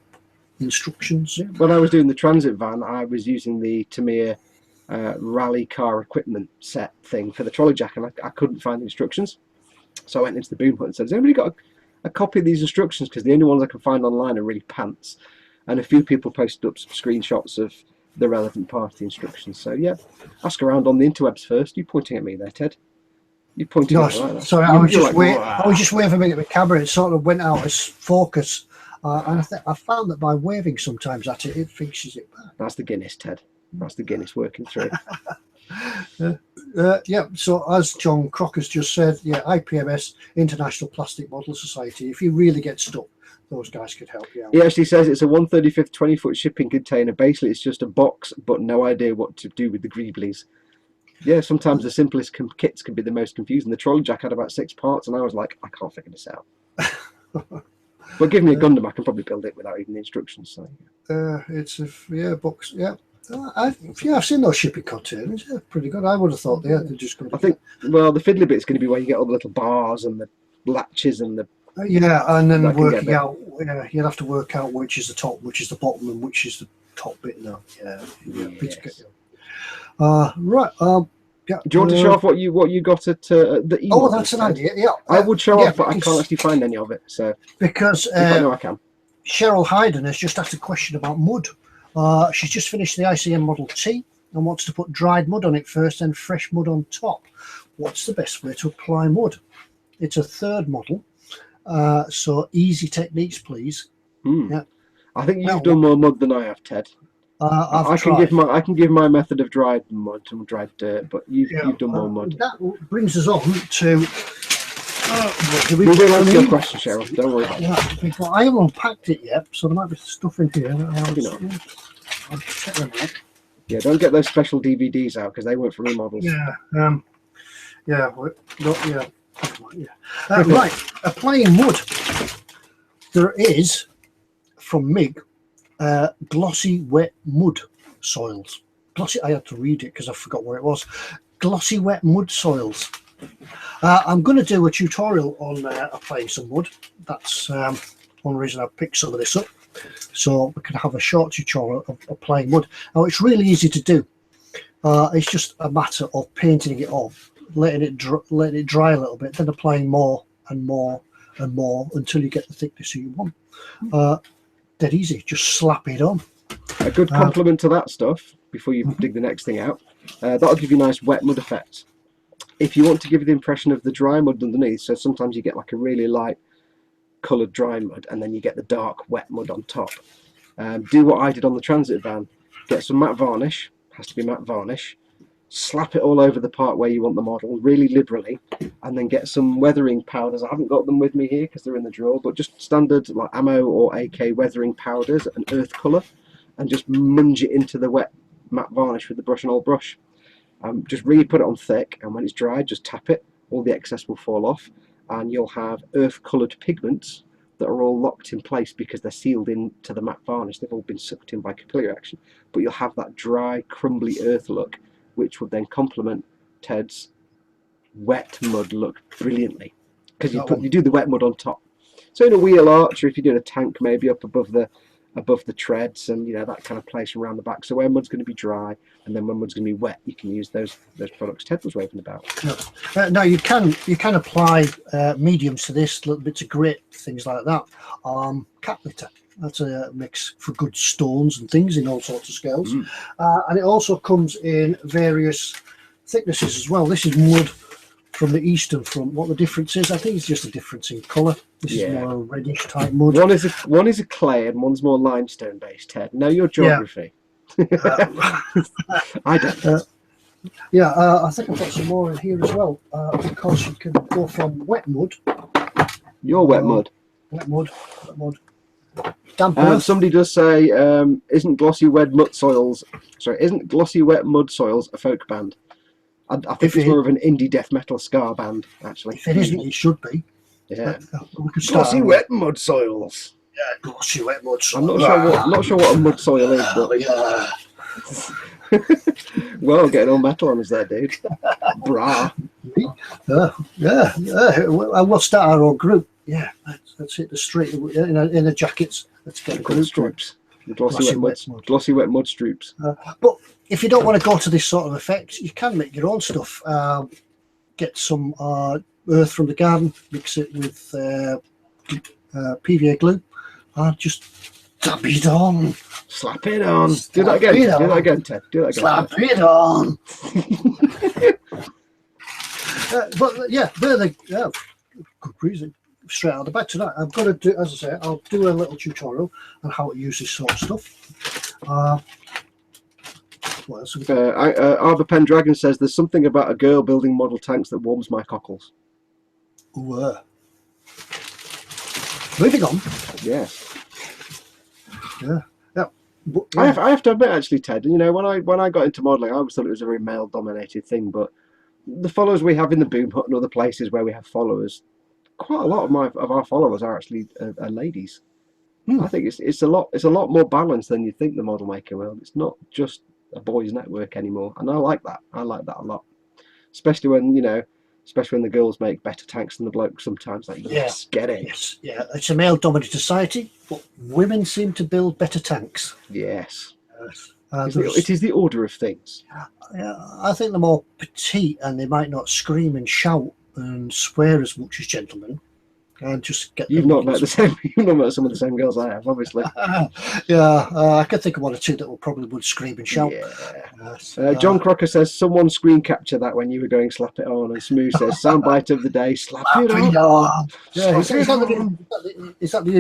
instructions. When I was doing the transit van, I was using the Tamiya rally car equipment set thing for the trolley jack, and I couldn't find the instructions. So I went into the boom hut and said, has anybody got a copy of these instructions? Because the only ones I can find online are really pants. And a few people posted up some screenshots of the relevant part of the instructions. So yeah, ask around on the interwebs first. You pointing at me there, Ted? You pointing at me like that? Sorry, I was just waving at the camera. It sort of went out as focus. And I found that by waving sometimes at it, it fixes it back. That's the Guinness, Ted. That's the Guinness working through. Yeah, so as John Crocker's just said, yeah, IPMS, International Plastic Model Society, if you really get stuck, those guys could help you out. He actually says it's a 1/35 20-foot shipping container. Basically, it's just a box, but no idea what to do with the greeblies. Yeah, sometimes the simplest kits can be the most confusing. The trolley jack had about 6 parts, and I was like, I can't figure this out. But give me a Gundam, I can probably build it without even the instructions. So it's a box. Yeah. I've seen those shipping containers. Yeah, pretty good. I would have thought they're just going to. I think, well, the fiddly bit's going to be where you get all the little bars and the latches and the. Yeah, and then working out. Yeah, you'll have to work out which is the top, which is the bottom, and which is the top bit now. Yeah. Yes. Right. Yeah, do you want to show off what you got at the eModels? Oh, that's an idea. Yeah, I would show off, but I can't actually find any of it. So because I know I can. Cheryl Hayden has just asked a question about mud. She's just finished the ICM Model T and wants to put dried mud on it first, then fresh mud on top. What's the best way to apply mud? It's a third model, so easy techniques, please. Yeah. I think you've done more mud than I have, Ted. I can give my method of dried mud and dried dirt, but you've done more mud. That brings us on to. We'll go on to your question, Cheryl. Don't worry about that. I haven't unpacked it yet, so there might be stuff in here. I'll check them out. Yeah, don't get those special DVDs out because they weren't from eModels. Right, applying mud. There is from MIG. Glossy wet mud soils. Glossy. I had to read it because I forgot where it was. Glossy wet mud soils. I'm going to do a tutorial on applying some mud. That's one reason I picked some of this up, so we can have a short tutorial of applying mud. Now it's really easy to do. It's just a matter of painting it off, letting it dry a little bit, then applying more and more and more until you get the thickness you want. Dead easy, just slap it on. A good compliment to that stuff before you dig the next thing out. That'll give you a nice wet mud effect. If you want to give you the impression of the dry mud underneath, so sometimes you get like a really light coloured dry mud and then you get the dark wet mud on top. Do what I did on the transit van. Get some matte varnish, has to be matte varnish, slap it all over the part where you want the model really liberally, and then get some weathering powders. I haven't got them with me here because they're in the drawer, but just standard like ammo or AK weathering powders and earth colour, and just munge it into the wet matte varnish with the brush and old brush. Just really put it on thick, and when it's dry just tap it, all the excess will fall off, and you'll have earth coloured pigments that are all locked in place because they're sealed into the matte varnish. They've all been sucked in by capillary action, but you'll have that dry crumbly earth look, which would then complement Ted's wet mud look brilliantly, because you do the wet mud on top. So in a wheel arch, or if you're doing a tank maybe up above the treads, and you know, that kind of place around the back. So where mud's going to be dry and then when mud's going to be wet, you can use those products Ted was raving about. No, you can apply mediums to this, little bits of grit, things like that. Cat litter. That's a mix for good stones and things in all sorts of scales. And it also comes in various thicknesses as well. This is mud from the Eastern Front. What the difference is, I think it's just a difference in colour. This is more a reddish type mud. One is a clay and one's more limestone based, Ted. Know your geography. I don't. I think I've got some more in here as well, because you can go from wet mud. Your wet mud. Wet mud. Damp somebody does say, isn't glossy wet mud soils a folk band? I think it's more of an indie death metal ska band, actually. If it isn't, it should be. Yeah. Glossy wet mud soils. Yeah, glossy wet mud soils. I'm not sure what a mud soil is, but well, getting all metal on us there, dude. Brah. And we'll start our own group. Yeah, let's hit the street in the jackets. Let's get a group. Stripes. The glossy wet mud stroops. But if you don't want to go to this sort of effect, you can make your own stuff. Get some earth from the garden, mix it with PVA glue, and just tap it on. Slap it on. Do that again. Do that again, Ted. Do that again. Slap it on. But yeah, they're the good reason. Straight out of the bag tonight. I'm going to do, as I say, I'll do a little tutorial on how to use this sort of stuff. What else have we got? Arbor Pendragon says there's something about a girl building model tanks that warms my cockles. Ooh, moving on. Yes. Yeah. But, I have to admit, actually, Ted. You know, when I got into modelling, I always thought it was a very male-dominated thing. But the followers we have in the Boom Hut and other places where we have followers, quite a lot of our followers are actually ladies. I think it's a lot more balanced than you think, the model maker world. It's not just a boys' network anymore, and I like that. I like that a lot, especially when the girls make better tanks than the blokes sometimes. Like, yes, get it. Yes, yeah. It's a male-dominated society, but women seem to build better tanks. Yes. It is the order of things. Yeah, I think they're more petite, and they might not scream and shout and swear as much as gentlemen. And just get. You've not met some of the same girls I have, obviously. I could think of one or two that probably would scream and shout. Yeah. John Crocker says someone screen capture that when you were going slap it on, and Smooth says soundbite of the day, slap it on. Yeah, is that the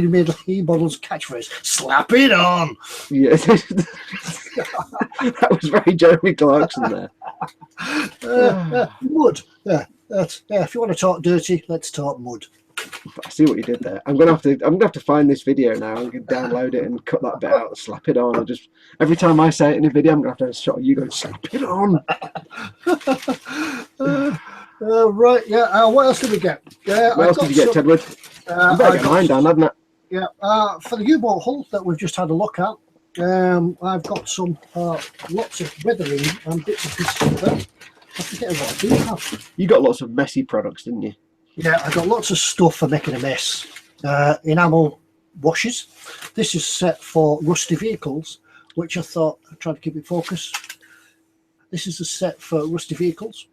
eModels catchphrase? Slap it on. Yeah, that was very Jeremy Clarkson there. Mud. Yeah, if you want to talk dirty, let's talk mud. I see what you did there. I'm gonna have to find this video now. I'm gonna download it and cut that bit out, slap it on, and just every time I say it in a video, I'm gonna have to have a shot of you going slap it on. Right, yeah. What else did we get? What else did you get, Tedward? You better get mine down, hadn't it? Yeah. For the U-boat hull that we've just had a look at, I've got some lots of weathering and bits and pieces of that. I forget what I do have. You got lots of messy products, didn't you? Yeah, I got lots of stuff for making a mess. Enamel washes. This is set for rusty vehicles, which I thought, I'm trying to keep it focused. This is a set for rusty vehicles.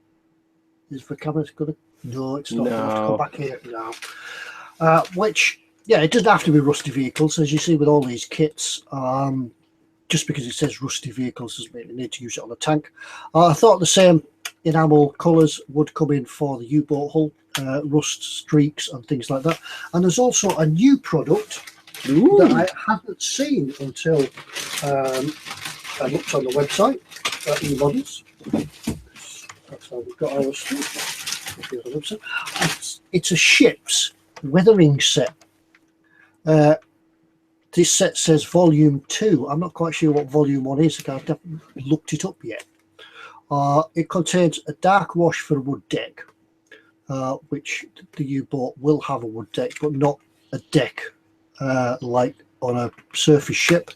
Is the camera going to? No, it's not. No. I have to come back here now. Which, yeah, it doesn't have to be rusty vehicles, as you see with all these kits. Just because it says rusty vehicles doesn't mean you need to use it on a tank. I thought the same enamel colours would come in for the U-boat hull. Rust streaks and things like that, and there's also a new product that I hadn't seen until I looked on the website at eModels. That's how we've got our stuff. It's a ship's weathering set. This set says volume 2. I'm not quite sure what volume 1 is. I haven't looked it up yet. It contains a dark wash for a wood deck. Which the U-boat will have a wood deck, but not a deck like on a surface ship.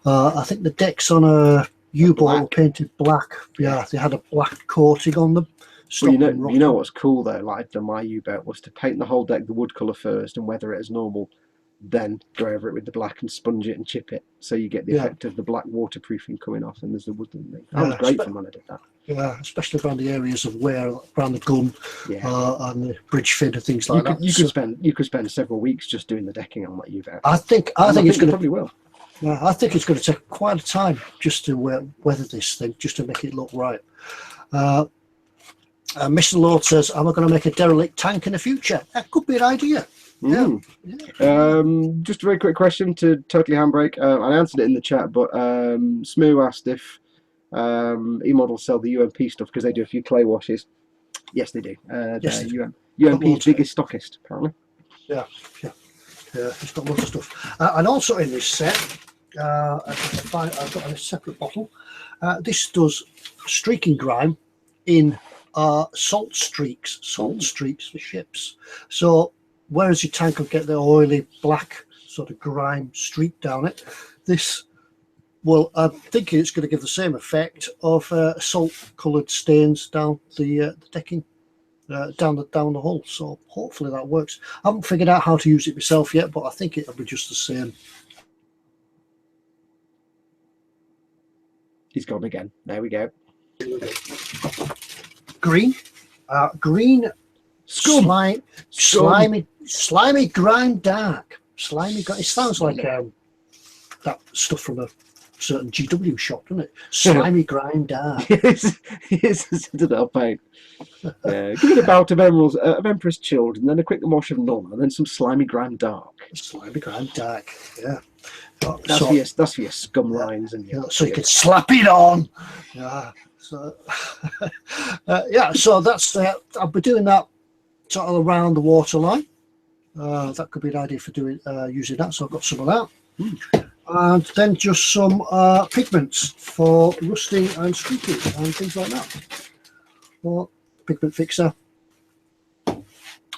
I think the decks on a U-boat were painted black. Yeah, they had a black coating on them. Well, you know what's cool though, like for my U-boat, was to paint the whole deck the wood colour first and weather it as normal, then go over it with the black and sponge it and chip it, so you get the effect of the black waterproofing coming off, and there's the wood underneath. That was great fun when I did that. Yeah, especially around the areas of wear, around the gun and the bridge fin and things like that. You could spend several weeks just doing the decking on that U-boat. I think it's going to probably will. Yeah, I think it's going to take quite a time just to weather this thing, just to make it look right. Mr. Lord says, "Am I going to make a derelict tank in the future?" That could be an idea. Yeah. Just a very quick question to Totally Handbrake. I answered it in the chat, but Smoo asked if eModels sell the UMP stuff because they do a few clay washes. Yes, they do. Yes, UMP's biggest stockist, apparently. Yeah, it's got lots of stuff. And also in this set, I've got a separate bottle. This does streaking grime in salt streaks for ships. So whereas your tank will get the oily black sort of grime streak down it, this, well, I'm thinking it's going to give the same effect of salt coloured stains down the decking, down the hull. So hopefully that works. I haven't figured out how to use it myself yet, but I think it'll be just the same. He's gone again. There we go. Green. Green. Scum. Slimy grind dark. Slimy grind. It sounds like that stuff from a certain GW shop, doesn't it? Slimy grind dark. Yes, it's a Citadel paint. Yeah, give it a bout of emeralds, of Emperor's Children, then a quick wash of Null, and then some slimy grind dark. Slimy grind dark. Yeah. That's for your scum lines and so you can slap it on. Yeah. So so that's I'll be doing that sort of around the waterline. That could be an idea for doing using that. So I've got some of that, and then just some pigments for rusting and streaking and things like that. Well, pigment fixer.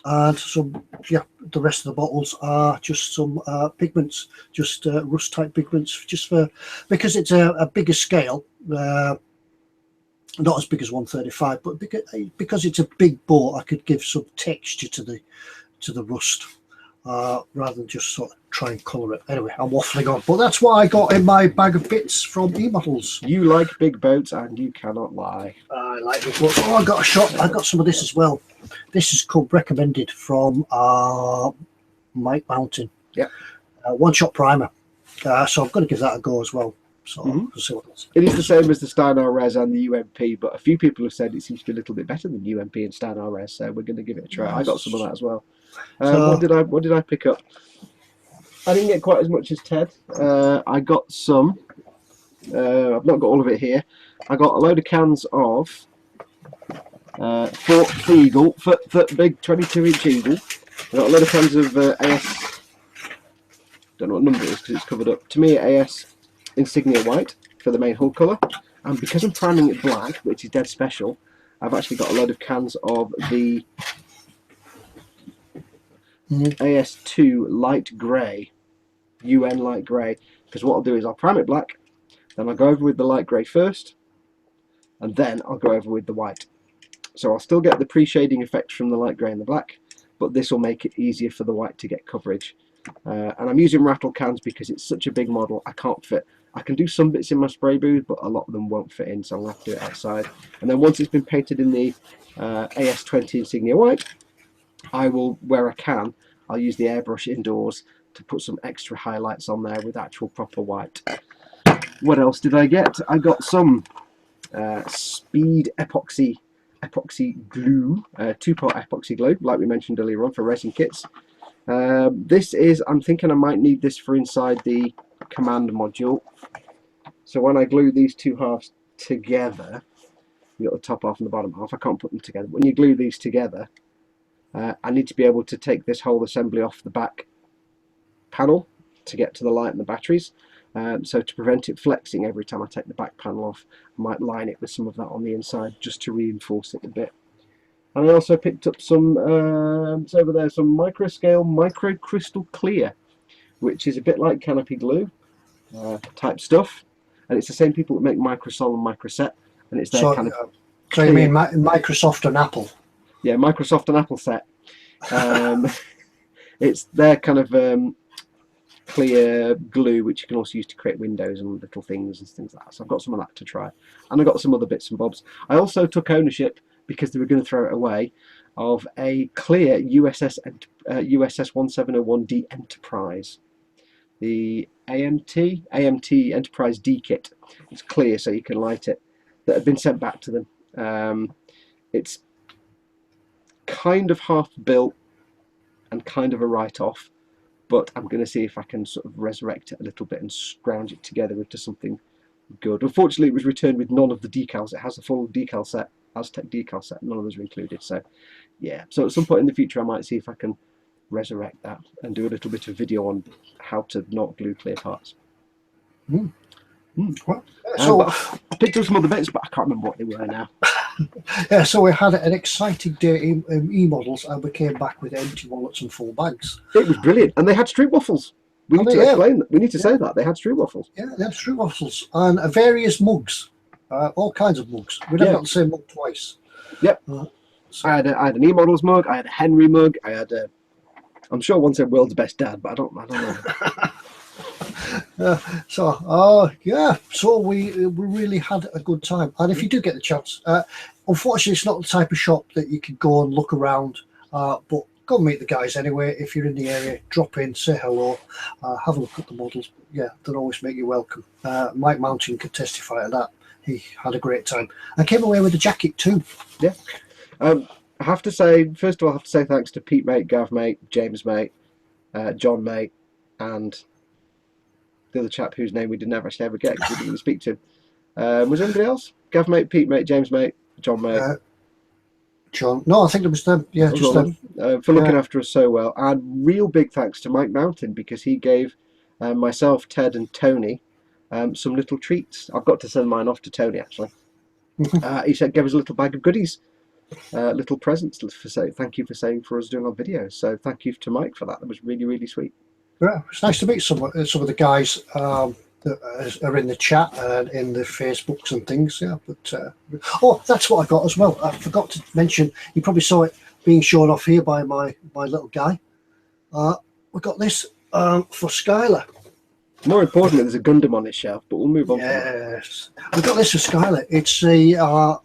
And some, the rest of the bottles are just some pigments, just rust type pigments, just for, because it's a bigger scale, not as big as 135, but because it's a big boat, I could give some texture to the rust, rather than just sort of try and colour it. Anyway, I'm waffling on, but that's what I got in my bag of bits from eModels. You like big boats, and you cannot lie. I like big boats. Oh, I got some of this as well. This is called recommended from Mike Mountain. Yeah. One shot primer. So I'm going to give that a go as well. So we'll see what else. It is the same as the Steinar Res and the UMP, but a few people have said it seems to be a little bit better than UMP and Steinar Res, so we're going to give it a try. Yes. I got some of that as well. What did I pick up? I didn't get quite as much as Ted. I got some. I've not got all of it here. I got a load of cans of Fort Eagle, foot big 22-inch Eagle. I got a load of cans of AS. Don't know what number it is because it's covered up. To me, AS Insignia White for the main hull colour, and because I'm priming it black, which is dead special, I've actually got a load of cans of the AS2 light grey, UN light grey. Because what I'll do is I'll prime it black, then I'll go over with the light grey first, and then I'll go over with the white. So I'll still get the pre-shading effect from the light grey and the black, but this will make it easier for the white to get coverage. And I'm using rattle cans because it's such a big model, I can't fit. I can do some bits in my spray booth, but a lot of them won't fit in, so I'll have to do it outside. And then once it's been painted in the AS20 Insignia White, I will, where I can, I'll use the airbrush indoors to put some extra highlights on there with actual proper white. What else did I get? I got some Speed epoxy glue, 2-part epoxy glue, like we mentioned earlier on, for racing kits. This is, I'm thinking I might need this for inside the command module. So when I glue these two halves together, you got the top half and the bottom half, I can't put them together. When you glue these together, I need to be able to take this whole assembly off the back panel to get to the light and the batteries. So to prevent it flexing every time I take the back panel off, I might line it with some of that on the inside just to reinforce it a bit. And I also picked up some, it's over there, some micro-scale micro crystal clear, which is a bit like canopy glue type stuff, and it's the same people that make Microsol and Microset, and it's their kind of. So you mean Microsoft and Apple? Yeah, Microsoft and Apple set. It's their kind of clear glue, which you can also use to create windows and little things and things like that. So I've got some of that to try, and I got some other bits and bobs. I also took ownership, because they were going to throw it away, of a clear USS 1701D Enterprise. The AMT Enterprise D kit. It's clear, so you can light it. That had been sent back to them. It's kind of half built and kind of a write-off, but I'm going to see if I can sort of resurrect it a little bit and scrounge it together into something good. Unfortunately, it was returned with none of the decals. It has a full decal set, Aztec decal set. None of those are included. So, yeah. So at some point in the future, I might see if I can resurrect that and do a little bit of video on how to not glue clear parts. Well, so I picked up some other bits, but I can't remember what they were now. Yeah, so we had an exciting day in eModels, and we came back with empty wallets and full bags. It was brilliant, and they had street waffles. We need to explain that. We need to say that they had street waffles. Yeah, they had street waffles and various mugs, all kinds of mugs. We never got the same mug twice. Yep. So I had an eModels mug. I had a Henry mug. I had a. I'm sure one said "World's Best Dad," but I don't know. Yeah, so we really had a good time. And if you do get the chance, unfortunately, it's not the type of shop that you can go and look around, but go and meet the guys anyway. If you're in the area, drop in, say hello, have a look at the models. Yeah, they'll always make you welcome. Mike Mountain could testify to that. He had a great time. I came away with a jacket too. Yeah. I have to say, first of all, I have to say thanks to Pete mate, Gav mate, James mate, John mate, and the other chap whose name we didn't actually ever get because we didn't really speak to. Was there anybody else? Gav mate, Pete mate, James mate, John mate. John. No, I think it was them. Yeah, just them. For looking after us so well. And real big thanks to Mike Mountain because he gave myself, Ted, and Tony some little treats. I've got to send mine off to Tony actually. He said gave us a little bag of goodies, little presents for say thank you for saying for us doing our videos. So thank you to Mike for that. That was really, really sweet. Yeah, it's nice to meet some of the guys that are in the chat and in the Facebooks and things. Yeah, but oh, that's what I got as well. I forgot to mention. You probably saw it being shown off here by my little guy. We got this for Skylar. More importantly, there's a Gundam on this shelf, but we'll move on. Yes, we got this for Skylar. It's a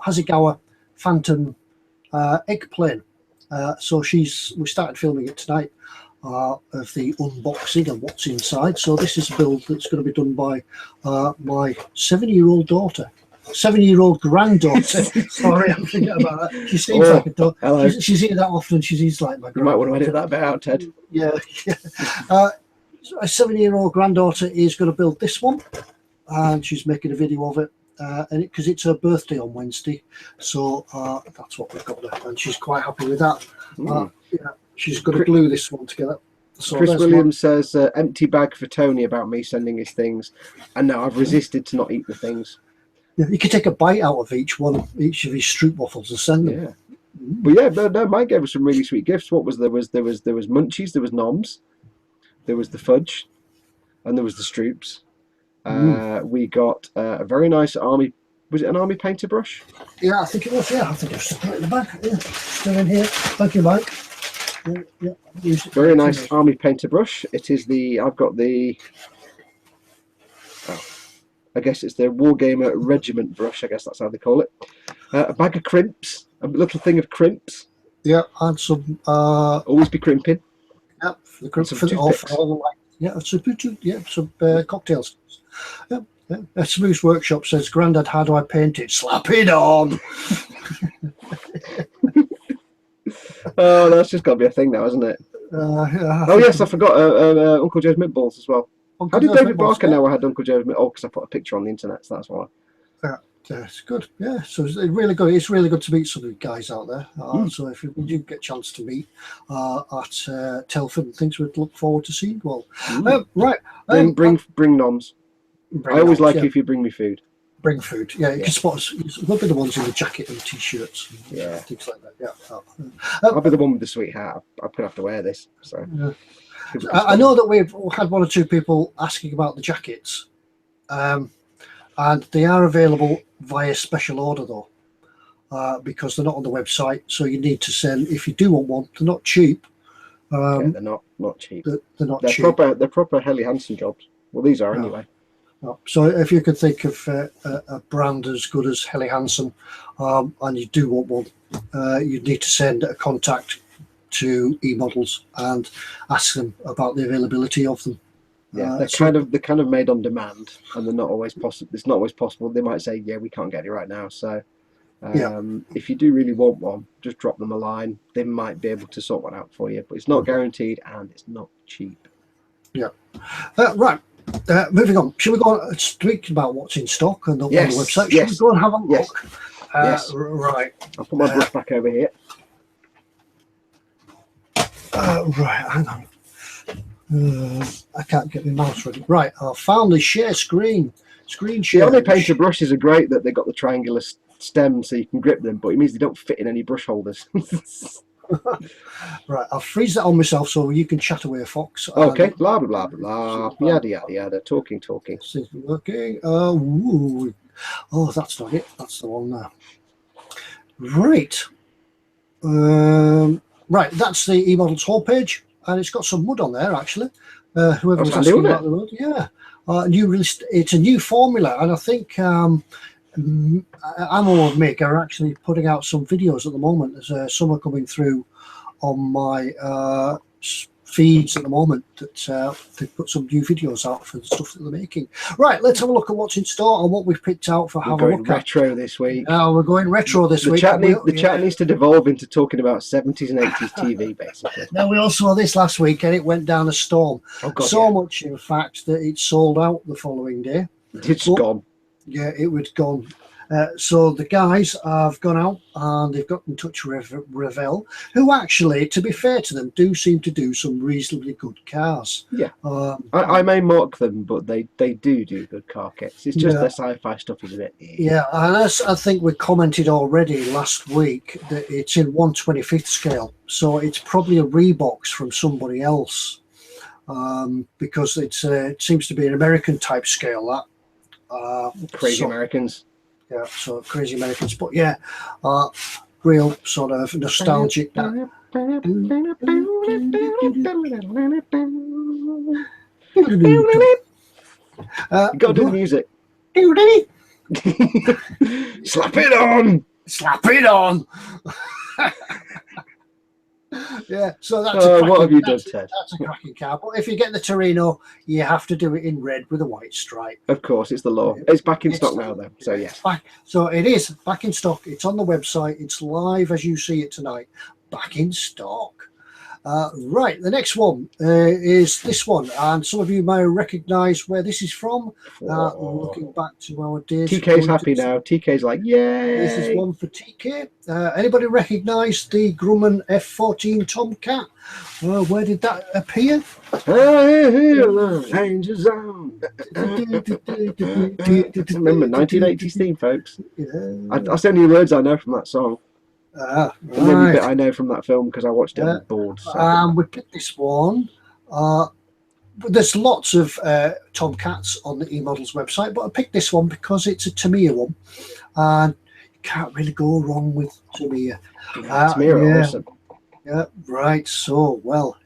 Hasegawa Phantom eggplane. So we started filming it tonight. Of the unboxing and what's inside. So this is a build that's going to be done by my 7-year-old daughter, 7-year-old granddaughter. Sorry, I'm thinking about that. She seems like a dog. She's here that often. She's like my granddaughter. You might want to edit that bit out, Ted. Yeah. A 7-year-old granddaughter is going to build this one, and she's making a video of it. And because it's her birthday on Wednesday, so that's what we've got there, and she's quite happy with that. Yeah. She's got to glue this one together. So Chris Williams says, empty bag for Tony about me sending his things. And now I've resisted to not eat the things. Yeah, you could take a bite out of each of his stroop waffles and send them. Yeah. But yeah, no, Mike gave us some really sweet gifts. What was there was munchies, there was noms, there was the fudge, and there was the stroops. We got a very nice army. Was it an army painter brush? Yeah, I think it was. Yeah, I think it was still in the bag. Yeah, still in here. Thank you, Mike. Yeah, very nice army painter brush. It is I've got the, I guess it's the Wargamer Regiment brush. I guess that's how they call it. A bag of crimps, a little thing of crimps. Yeah, and some. Always be crimping. Yeah, for the crimps for all the light. Yeah, some cocktails. Yeah. Yeah. Smooth Workshop says, "Grandad, how do I paint it? Slap it on." Oh, that's just got to be a thing now, isn't it? Oh yes, I forgot Uncle Joe's Meatballs as well. How did David Barker know I had Uncle Joe's Meatballs? Oh, because I put a picture on the internet, so that's why. Yeah, it's good. Yeah, so it's really good. It's really good to meet some of the guys out there. So if you do get a chance to meet at Telford and things, we'd look forward to seeing you all. Right. Bring noms. I always like if you bring me food. Bring food, yeah. You can spot us. We'll be the ones in the jacket and the t-shirts, and things like that. Yeah, I'll be the one with the sweet hat. I'm gonna have to wear this. So I know that we've had 1 or 2 people asking about the jackets, and they are available via special order though, because they're not on the website. So you need to send if you do want one. They're not cheap. They're not cheap. They're not cheap. They're proper Helly Hansen jobs. Well, these are anyway. So if you could think of a brand as good as Helly Hansen, and you do want one, you'd need to send a contact to eModels and ask them about the availability of them. Yeah, they're kind of made on demand, and they're not always possible. It's not always possible. They might say, "Yeah, we can't get it right now." So, if you do really want one, just drop them a line. They might be able to sort one out for you, but it's not guaranteed, and it's not cheap. Yeah, right. Moving on, shall we go on speaking about what's in stock and on the website? Shall we go and have a look? Yes. Right. I'll put my brush back over here. Right, hang on. I can't get my mouse ready. Right, I found the share screen share. The only painter brushes are great that they got the triangular stem so you can grip them, but it means they don't fit in any brush holders. Right, I'll freeze that on myself so you can chat away, Fox. Okay, blah blah blah blah, yada yada yada, talking. Okay. Oh, that's not it. That's the one there. Right. Right, that's the eModels homepage, and it's got some mud on there actually. Whoever was asking about the road, yeah. It's a new formula, and I think Ammo and Mick are actually putting out some videos at the moment. There's some are coming through on my feeds at the moment that they've put some new videos out for the stuff that they're making. Right, let's have a look at what's in store and what we've picked out for have a look retro this week. We're going retro this week. The chat needs to devolve into talking about 70s and 80s TV, basically. Now, we all saw this last week and it went down a storm. Oh, God, so much, in fact, that it sold out the following day. It's gone. Yeah, it was gone. So the guys have gone out and they've got in touch with Revell, who actually, to be fair to them, do seem to do some reasonably good cars. Yeah, I may mock them, but they do good car kits. It's just their sci-fi stuff is a bit. Yeah, and as I think we commented already last week, that it's in 1/25th scale, so it's probably a rebox from somebody else, because it seems to be an American type scale. That crazy Americans. Yeah, so crazy Americans, but yeah, real sort of nostalgic. Got to do the music. Slap it on! Slap it on! Yeah, so that's what have you done, Ted? That's a cracking car. But if you get the Torino, you have to do it in red with a white stripe. Of course, it's the law. It's back in stock now, though. So yes, so it is back in stock. It's on the website. It's live as you see it tonight. Back in stock. Right, the next one is this one, and some of you may recognise where this is from. Looking back to our days. TK's happy now. TK's like, yay! This is one for TK. Anybody recognise the Grumman F14 Tomcat? Where did that appear? Danger Zone. Remember 1980s theme, folks. Yeah. That's the only words I know from that song. Right. And the only bit I know from that film because I watched it on the board. So. We picked this one. There's lots of Tomcats on the eModels website, but I picked this one because it's a Tamiya one, and you can't really go wrong with Tamiya. Tamiya are awesome. Yeah, right. So, well,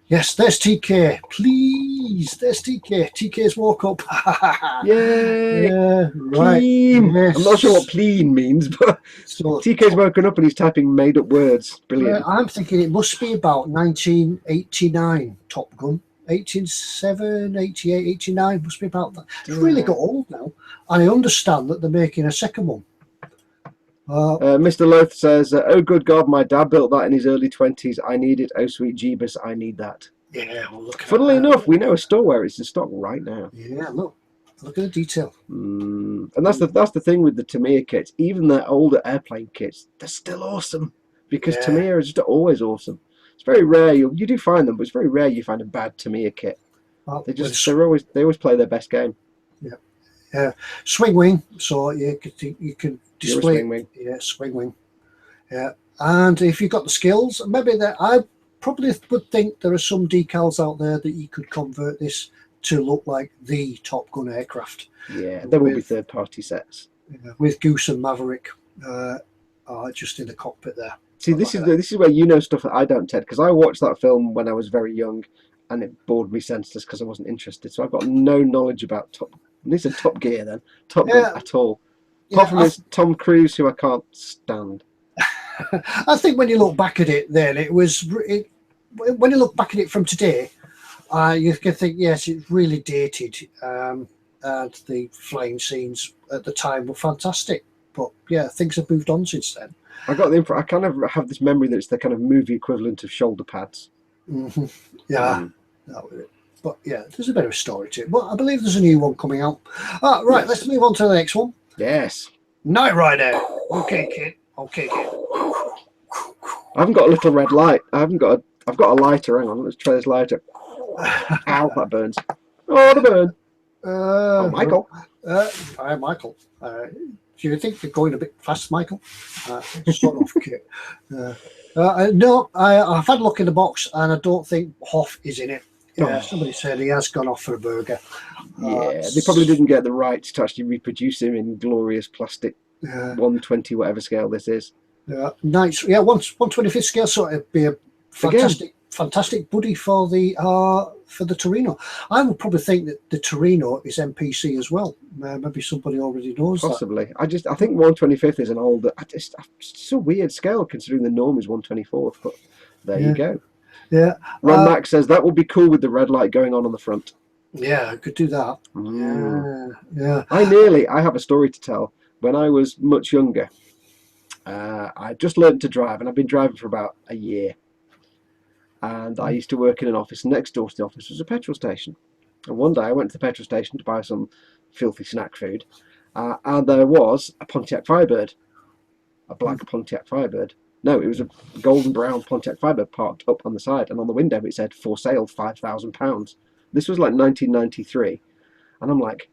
yes, there's TK. Please, there's TK. TK's walk up. Yay! Yeah, right. Yes. I'm not sure what "pleen" means, but so, TK's woken up and he's typing made-up words. Brilliant. I'm thinking it must be about 1989 Top Gun. 87, 88, 89, must be about that. It's really got old now. And I understand that they're making a second one. Mr. Loth says, oh, good God, my dad built that in his early 20s. I need it. Oh, sweet Jeebus, I need that. Yeah, well, look. Funnily enough, we know a store where it's in stock right now. Yeah, look at the detail. And that's the thing with the Tamiya kits. Even their older airplane kits, they're still awesome because Tamiya is just always awesome. It's very rare you do find them, but it's very rare you find a bad Tamiya kit. They always play their best game. Yeah, swing wing. So you can display. Swing wing. Yeah, swing wing. Yeah, and if you've got the skills, maybe I probably would think there are some decals out there that you could convert this to look like the Top Gun aircraft. Yeah, there will be third-party sets with Goose and Maverick just in the cockpit there. See, this is where you know stuff that I don't, Ted, because I watched that film when I was very young, and it bored me senseless because I wasn't interested. So I've got no knowledge about This is Top Gear then, Top Gun at all. Apart from this Tom Cruise, who I can't stand. I think when you look back at it, then when you look back at it from today, you can think, yes, it's really dated, and the flying scenes at the time were fantastic. But yeah, things have moved on since then. I kind of have this memory that it's the kind of movie equivalent of shoulder pads. Mm-hmm. Yeah, but yeah, there's a bit of a story to it. But I believe there's a new one coming out. Right, let's move on to the next one. Yes. Night Rider. Okay, kid. I haven't got a little red light. I've got a lighter. Hang on, let's try this lighter. Ow, that burns. Oh, the burn. Michael. Hi, Michael. Do you think you're going a bit fast, Michael? Start off, Kit. No, I've had a look in the box, and I don't think Hoff is in it. Somebody said he has gone off for a burger. They probably didn't get the rights to actually reproduce him in glorious plastic 120 whatever scale this is. Nice. Yeah, 1/25th scale, so it'd be a fantastic fantastic buddy for the Torino. I would probably think that the Torino is MPC as well. Maybe somebody already knows Possibly. I think 125th is an older. It's a weird scale considering the norm is 124th. But there you go. Yeah. Ron Mack says that would be cool with the red light going on the front. Yeah, I could do that. Yeah. I have a story to tell. When I was much younger, I just learned to drive, and I've been driving for about a year. And I used to work in an office. Next door to the office was a petrol station. And one day I went to the petrol station to buy some filthy snack food, and there was a Pontiac Firebird, a black Pontiac Firebird. No, it was a golden brown Pontiac Firebird parked up on the side, and on the window it said "For sale, £5,000." This was like 1993, and I'm like,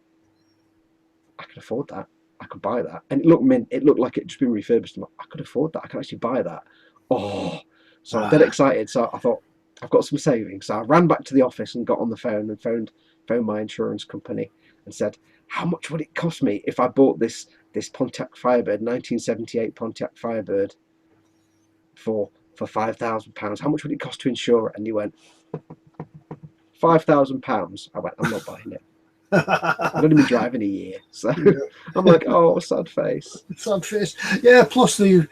I could afford that. I could buy that, and it looked mint. It looked like it had just been refurbished. I'm like, I could afford that. I could actually buy that. Oh, so I'm dead excited. So I thought, I've got some savings. So I ran back to the office and got on the phone and phoned my insurance company and said, how much would it cost me if I bought this Pontiac Firebird, 1978 Pontiac Firebird, for £5,000? How much would it cost to insure it? And he went, £5,000. I went, I'm not buying it. I've only been driving a year, so I'm like, oh, sad face. Sad face. Yeah. Plus the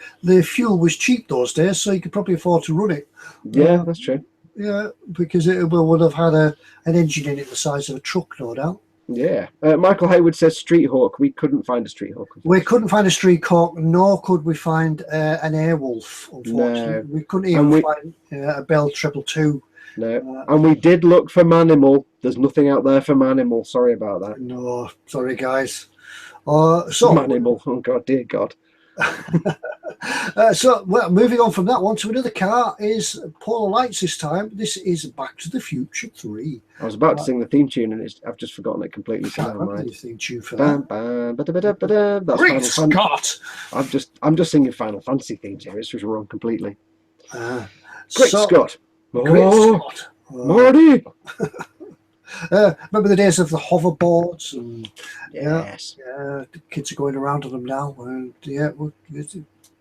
fuel was cheap those days, so you could probably afford to run it. Yeah, that's true. Yeah, because it would have had an engine in it the size of a truck, no doubt. Yeah. Michael Hayward says Street Hawk. We couldn't find a Street Hawk. We couldn't find a Street Hawk, nor could we find an Airwolf, unfortunately. No. We couldn't even find a Bell 222. No, and we did look for Manimal. There's nothing out there for Manimal. Sorry about that. No, sorry, guys. Manimal. Oh God, dear God. Well, moving on from that one to another car is Polar Lights this time. This is Back to the Future 3. I was about to sing the theme tune, and I've just forgotten it completely. Can't remember the theme tune for that. That's Great Scott! I'm just singing Final Fantasy themes here. It's just wrong completely. Great Scott! Great Scott! Marty! Remember the days of the hoverboards? And, yes. The kids are going around on them now.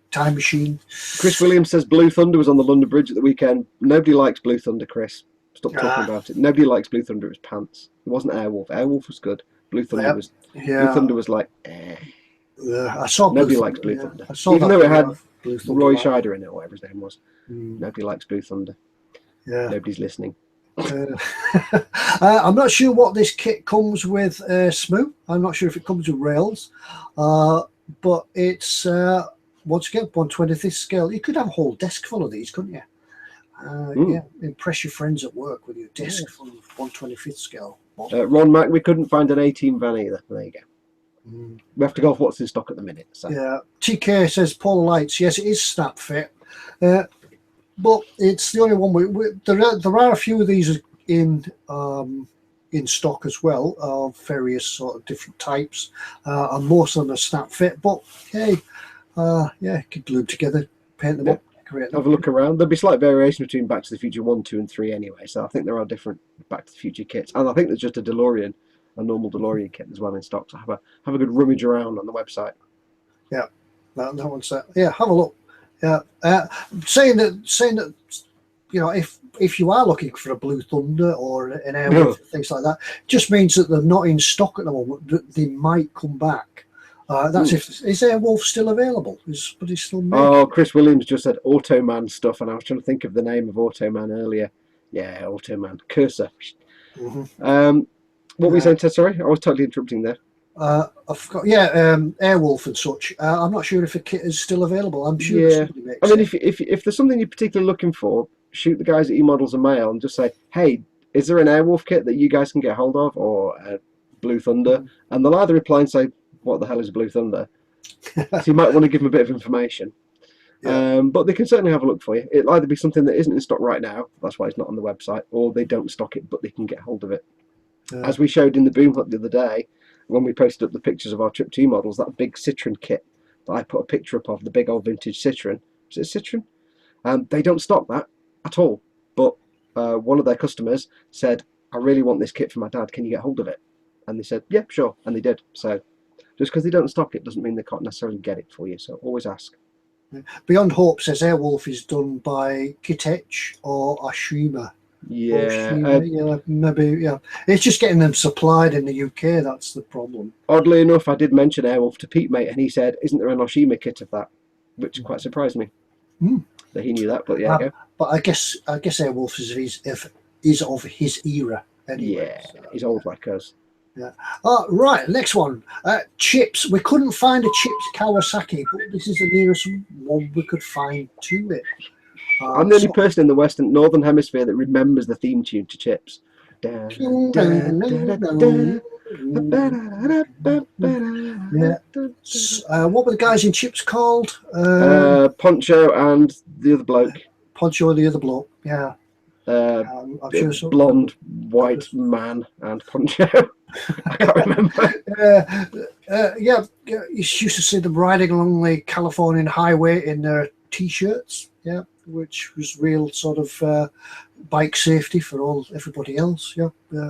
Time machine. Chris Williams says Blue Thunder was on the London Bridge at the weekend. Nobody likes Blue Thunder, Chris. Stop talking about it. Nobody likes Blue Thunder. It was pants. It wasn't Airwolf. Airwolf was good. Blue Thunder was. Blue Thunder was like. I saw. Nobody likes Blue Thunder. Even though it had Roy Scheider in it, or whatever his name was. Nobody likes Blue Thunder. Yeah. Nobody's listening. I'm not sure what this kit comes with, Smoo. I'm not sure if it comes with rails, but it's once again 1/25th scale. You could have a whole desk full of these, couldn't you? Yeah, impress your friends at work with your desk full of 1/25th scale. Ron Mack, we couldn't find an 18 van either. There you go. We have to go off what's in stock at the minute. So. Yeah, TK says Polar Lights. Yes, it is snap fit. But it's the only one. There are a few of these in stock as well, of various sort of different types, and most of them are snap fit. But hey, could glue together, paint them up, create them. Have a look around. There'll be slight variation between Back to the Future 1, 2, and 3 anyway. So I think there are different Back to the Future kits, and I think there's just a normal DeLorean kit as well in stock. So have a good rummage around on the website. Yeah, that one's have a look. Yeah, saying that if you are looking for a Blue Thunder or an Airwolf, things like that, just means that they're not in stock at the moment. That they might come back. That's is Airwolf still available? Is still making? Oh, Chris Williams just said Automan stuff, and I was trying to think of the name of Automan earlier. Yeah, Automan Cursor. What were you saying, Ted? Sorry, I was totally interrupting there. I forgot. Airwolf and such. I'm not sure if a kit is still available. I'm sure somebody makes I mean, if there's something you're particularly looking for, shoot the guys at eModels and Mail and just say, hey, is there an Airwolf kit that you guys can get hold of, or a Blue Thunder? And they'll either reply and say, what the hell is Blue Thunder? So you might want to give them a bit of information. But they can certainly have a look for you. It'll either be something that isn't in stock right now, that's why it's not on the website, or they don't stock it, but they can get hold of it. As we showed in the Boom Hut the other day, when we posted up the pictures of our trip to eModels, that big Citroen kit that I put a picture up of, the big old vintage Citroen. Is it Citroen? They don't stock that at all. But one of their customers said, I really want this kit for my dad. Can you get hold of it? And they said, yeah, sure. And they did. So just because they don't stock it doesn't mean they can't necessarily get it for you. So always ask. Beyond Hope says Airwolf is done by Kitech or Ashima. Yeah. Yeah, maybe. Yeah, it's just getting them supplied in the UK. That's the problem. Oddly enough, I did mention Airwolf to Pete, mate, and he said, "Isn't there an Oshima kit of that?" Which quite surprised me that he knew that. But yeah, go. But I guess Airwolf is of his era anyway. Yeah, he's old like us. Yeah. Right, next one. Chips. We couldn't find a Chips Kawasaki, but this is the nearest one we could find to it. I'm the only person in the Northern Hemisphere that remembers the theme tune to Chips. Yeah. What were the guys in Chips called? Poncho and the other bloke. Poncho and the other bloke. Yeah. I'm sure so. Blonde, white man and Poncho. I can't remember. Yeah, you used to see them riding along the Californian highway in their T-shirts. Yeah, which was real sort of bike safety for everybody else. Yeah,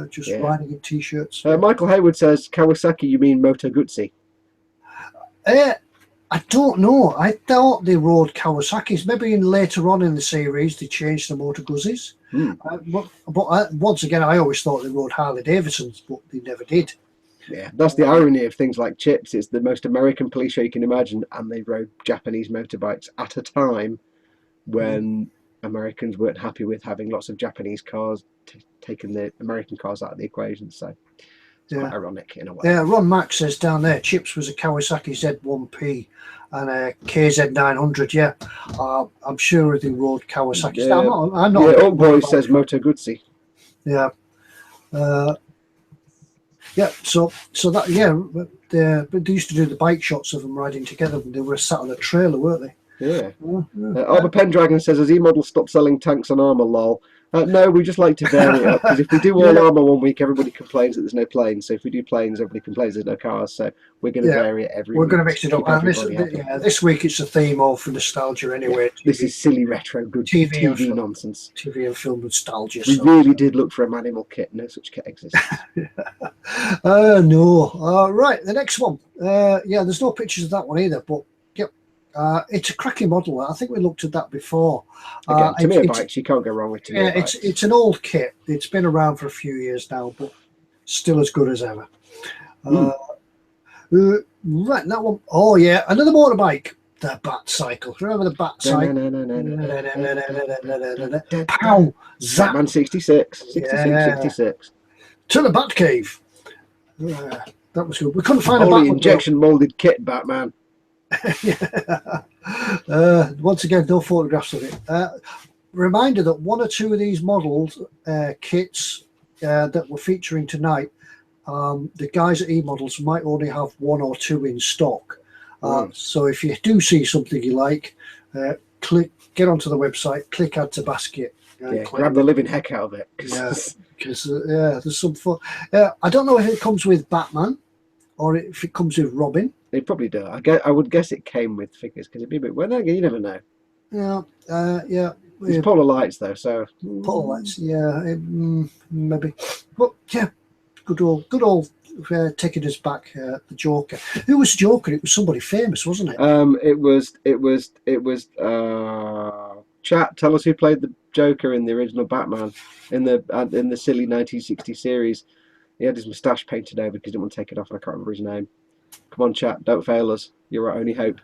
just riding in T-shirts. Michael Hayward says Kawasaki. You mean Moto Guzzi? I don't know. I thought they rode Kawasaki's. Maybe later on in the series they changed the Moto Guzzis. But once again, I always thought they rode Harley Davidsons, but they never did. Yeah, that's the irony of things like Chips. It's the most American police show you can imagine, and they rode Japanese motorbikes at a time when Americans weren't happy with having lots of Japanese cars taking the American cars out of the equation. So it's quite ironic in a way. Yeah, Ron Mack says down there, Chips was a Kawasaki Z1P and a KZ900. Yeah, I'm sure they rode Kawasaki. I'm not. Yeah, Old Boy says Moto Guzzi. Yeah. Yeah, so that they used to do the bike shots of them riding together when they were sat on a trailer, weren't they? Yeah. Arbor Pendragon says, has eModels stopped selling tanks and armour, lol? No, we just like to vary it up, because if we do all armour one week, everybody complains that there's no planes. So if we do planes, everybody complains there's no cars. So we're going to vary it every week. We're going to mix it up. And this week it's a theme all for nostalgia anyway. Yeah. This is silly retro good TV nonsense. TV and film nostalgia. We really did look for a Manimal kit. No such kit exists. No. Right, the next one. There's no pictures of that one either, but it's a cracking model. I think we looked at that before. Again, Tamiya bikes, you can't go wrong with Tamiya bikes. It's an old kit. It's been around for a few years now, but still as good as ever. Right, that one. Oh, yeah, another motorbike. The Bat Cycle. Remember the Bat Cycle? Pow! Zap! Batman 66. 66. To the Bat Cave. That was good. We couldn't find a Batman. Injection molded kit, Batman. Once again, no photographs of it. Reminder that one or two of these models kits that we're featuring tonight, the guys at eModels might only have one or two in stock. So if you do see something you like, get onto the website, click add to basket. Grab the living heck out of it. Because there's some fun. I don't know if it comes with Batman or if it comes with Robin. They probably do. I would guess it came with figures because it'd be a bit. Well, you never know. Yeah. It's polar lights though, so polar lights. Yeah, maybe. But yeah, good old taking us back. The Joker. Who was Joker? It was somebody famous, wasn't it? It was. Chat. Tell us who played the Joker in the original Batman in the silly 1960 series. He had his moustache painted over because he didn't want to take it off, and I can't remember his name. Come on, chat, don't fail us. You're our only hope.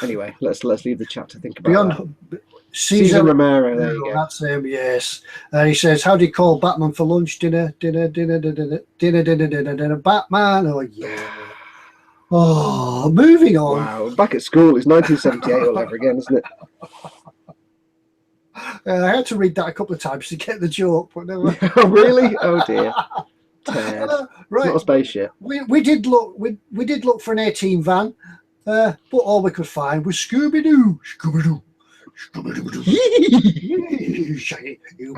Anyway, let's leave the chat to think about that. Cesar Romero, there you go. That's him, yes. And he says, how do you call Batman for lunch? Dinner, Batman. Oh, yeah. Oh, moving on. Wow, back at school, it's 1978 all over again, isn't it? I had to read that a couple of times to get the joke, but never. Oh, really? Oh, dear. Ted. Right. It's not a spaceship. We did look. We did look for an 18 van, but all we could find was Scooby-Doo. I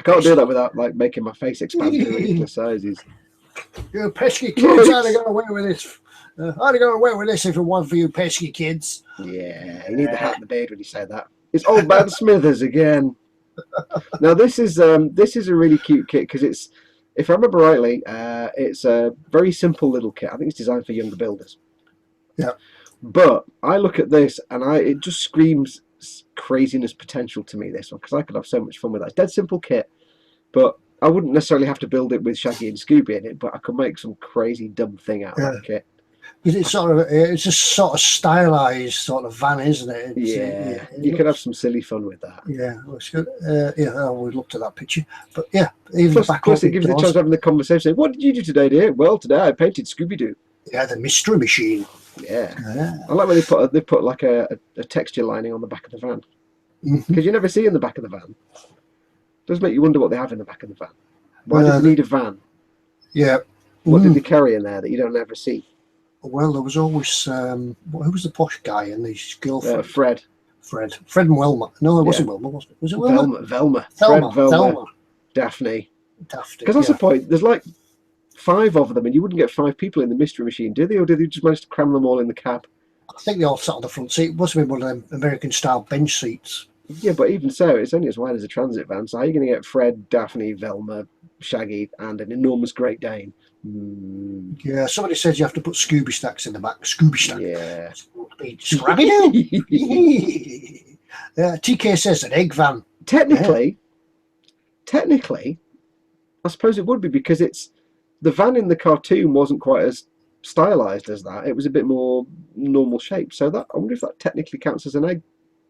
can't do that without making my face expand to ridiculous sizes. You pesky kids! I'd have got away with this. I'd have got away with this if it wasn't for you pesky kids. Yeah, you need the hat and the beard when you say that. It's old man Smithers again. Now this is a really cute kit because it's. If I remember rightly, it's a very simple little kit. I think it's designed for younger builders. Yeah. But I look at this and it just screams craziness potential to me. This one, because I could have so much fun with that. It's dead simple kit, but I wouldn't necessarily have to build it with Shaggy and Scooby in it. But I could make some crazy dumb thing out of that kit. It's just sort of stylized sort of van, isn't it? You could have some silly fun with that. Yeah, looks good. We looked at that picture, but yeah, even plus it gives you the chance of having the conversation. What did you do today, dear? Well, today I painted Scooby Doo. Yeah, the mystery machine. Yeah. I like when they put like a texture lining on the back of the van, because you never see in the back of the van. It does make you wonder what they have in the back of the van. Why do they need a van? Yeah. What did they carry in there that you don't ever see? Well, there was always who was the posh guy and his girlfriend? Fred and Wilma. No, it wasn't Wilma. Was it? Was it Wilma? Velma. Velma. Daphne. Because that's the point. There's like 5 of them, and you wouldn't get 5 people in the mystery machine, do they? Or did they just manage to cram them all in the cab? I think they all sat on the front seat. It must have been one of them American-style bench seats. Yeah, but even so, it's only as wide as a transit van. So how are you going to get Fred, Daphne, Velma, Shaggy, and an enormous Great Dane? Yeah, somebody says you have to put Scooby stacks in the back. Scooby stack. Yeah. Scrappy-Doo. TK says an egg van. Technically, I suppose it would be, because it's the van in the cartoon wasn't quite as stylized as that. It was a bit more normal shape. So that, I wonder if that technically counts as an egg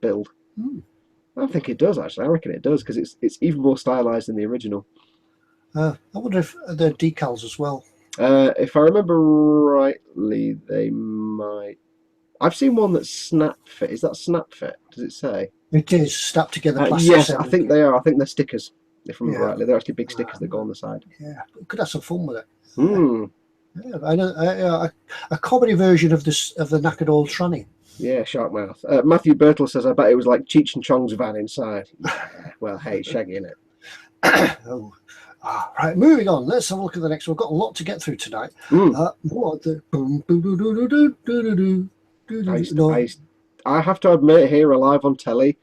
build. I think it does, actually. I reckon it does, because it's even more stylized than the original. I wonder if they're decals as well. If I remember rightly, they might. I've seen one that's snap fit. Is that snap fit? Does it say? It is snapped together. Yes, I think they are. I think they're stickers. If I remember rightly, they're actually big stickers that go on the side. Yeah, we could have some fun with it. Yeah, I know, a comedy version of the knackered old tranny. Yeah, shark mouth. Matthew Birtle says, I bet it was like Cheech and Chong's van inside. Yeah, well, hey, it's Shaggy, innit? Right, moving on. Let's have a look at the next one. We've got a lot to get through tonight. I have to admit here, alive on telly,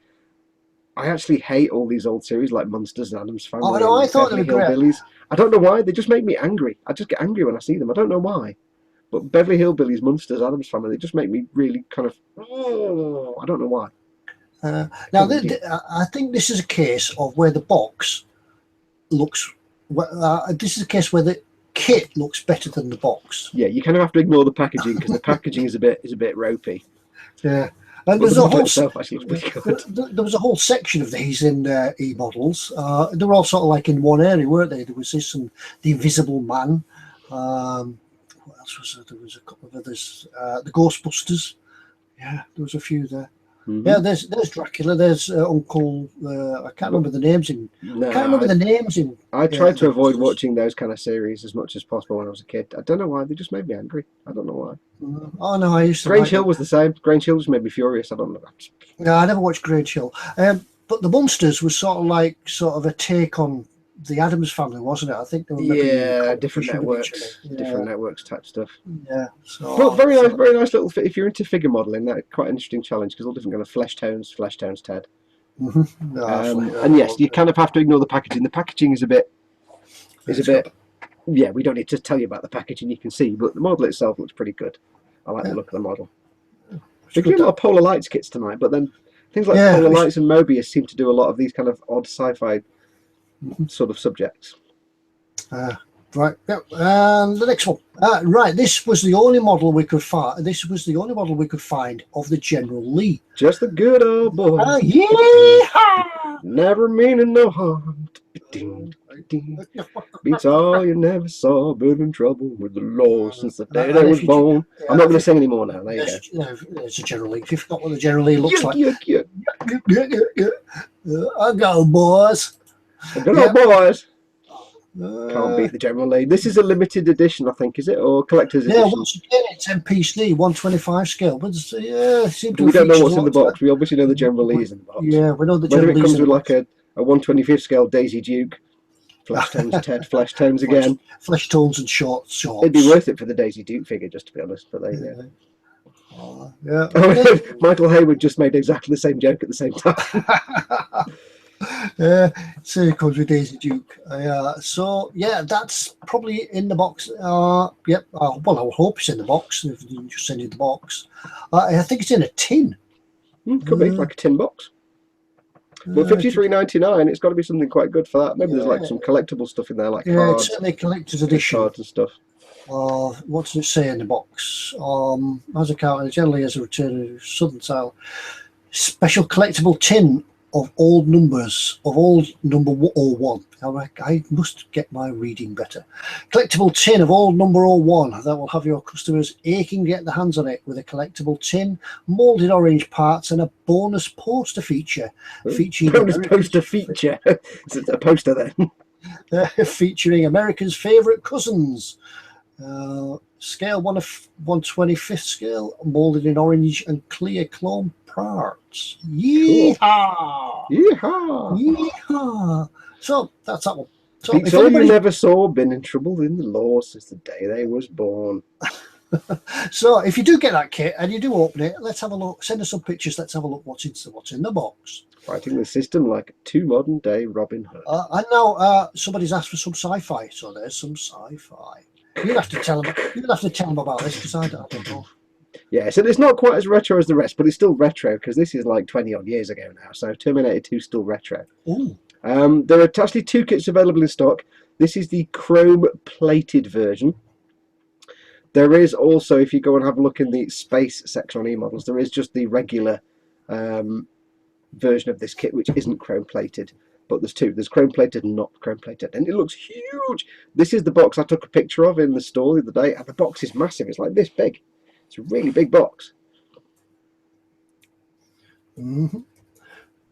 I actually hate all these old series like Monsters and Addams Family. Oh, no, I thought they were great. Hillbillies. I don't know why. They just make me angry. I just get angry when I see them. I don't know why. But Beverly Hillbillies, Monsters, Addams Family, they just make me really kind of... I don't know why. Now, I think this is a case of where the box looks... this is a case where the kit looks better than the box. Yeah, you kind of have to ignore the packaging, because the packaging is a bit ropey. Yeah. And there's a whole there was a whole section of these in eModels. They were all sort of like in one area, weren't they? There was this and the Invisible Man. What else was there? There was a couple of others. The Ghostbusters. Yeah, there was a few there. Yeah, there's Dracula. There's Uncle. I can't remember the names in. I tried to avoid watching those kind of series as much as possible when I was a kid. I don't know why. They just made me angry. I don't know why. Oh no, I used to. Grange Hill was the same. Grange Hill just made me furious. I don't know. No, I never watched Grange Hill. But the Monsters was sort of a take on the Addams Family, wasn't it? I think they were different networks type stuff. Yeah. So, well, very nice little. If you're into figure modelling, that's quite an interesting challenge, because all different kind of flesh tones, Ted. And yes, you kind of have to ignore the packaging. The packaging is a bit. Yeah, we don't need to tell you about the packaging. You can see, but the model itself looks pretty good. I like the look of the model. We're doing a lot of Polar Lights kits tonight, but then things like Polar Lights and Mobius seem to do a lot of these kind of odd sci-fi sort of subjects. Right. The next one. Right. This was the only model we could find. This was the only model we could find of the General Lee. Just a good old boy. Yeah. Never meaning no harm. Beats all you never saw. Been in trouble with the law since the day they was born. I'm not going to sing anymore now. There you go. There's a General Lee. If you forgot what the General Lee looks like. I go, boys. Good old boys. Can't beat the General Lee. This is a limited edition, I think, is it? Or collector's edition? Yeah, once again, it's MPC, 125 scale. But we don't know what's in the box. We obviously know the General Lee is in the box. Yeah, we know the General Lee. Whether it comes with like a 125th scale Daisy Duke, flesh tones, Ted, flesh tones again. Flesh tones and shorts. It'd be worth it for the Daisy Duke figure, just to be honest. But there you go. Yeah. Michael Hayward just made exactly the same joke at the same time. So it comes with Daisy Duke. So yeah, that's probably in the box. Yep. Well, I would hope it's in the box. If you just send you the box, I think it's in a tin. Could be like a tin box. Well, $53.99. It's got to be something quite good for that. Maybe there's like some collectible stuff in there, like Yeah, cards, it's certainly a collector's edition. cards and stuff. What does it say in the box? As a counter, generally as a return to Southern style, special collectible tin of old numbers, of old number 01. I must get my reading better. Collectible tin of old number 01 that will have your customers aching to get their hands on it, with a collectible tin, moulded orange parts, and a bonus poster feature. Featuring bonus poster feature. Is it a poster then? Featuring America's favourite cousins. Scale 1/125th scale, moulded in orange and clear chrome parts. Yeehaw! Cool. Yeehaw! Yeehaw! So that's that one. So Beats if all anybody, you never saw, been in trouble in the law since the day they was born. so if you do get that kit and you do open it, let's have a look. Send us some pictures. Let's have a look what's in the box. Fighting the system like two modern day Robin Hood. And now somebody's asked for some sci-fi, so there's some sci-fi. You'll have to tell them. You'll have to tell them about this because I don't know. Yeah, so it's not quite as retro as the rest, but it's still retro because this is like 20 odd years ago now. So Terminator 2 is still retro. Ooh. There are actually two kits available in stock. This is the chrome plated version. There is also, if you go and have a look in the space section on eModels, there is just the regular version of this kit, which isn't chrome plated. But there's two. There's chrome plated and not chrome plated, and it looks huge. This is the box I took a picture of in the store the other day, and the box is massive. It's like this big. It's a really big box. Mm-hmm.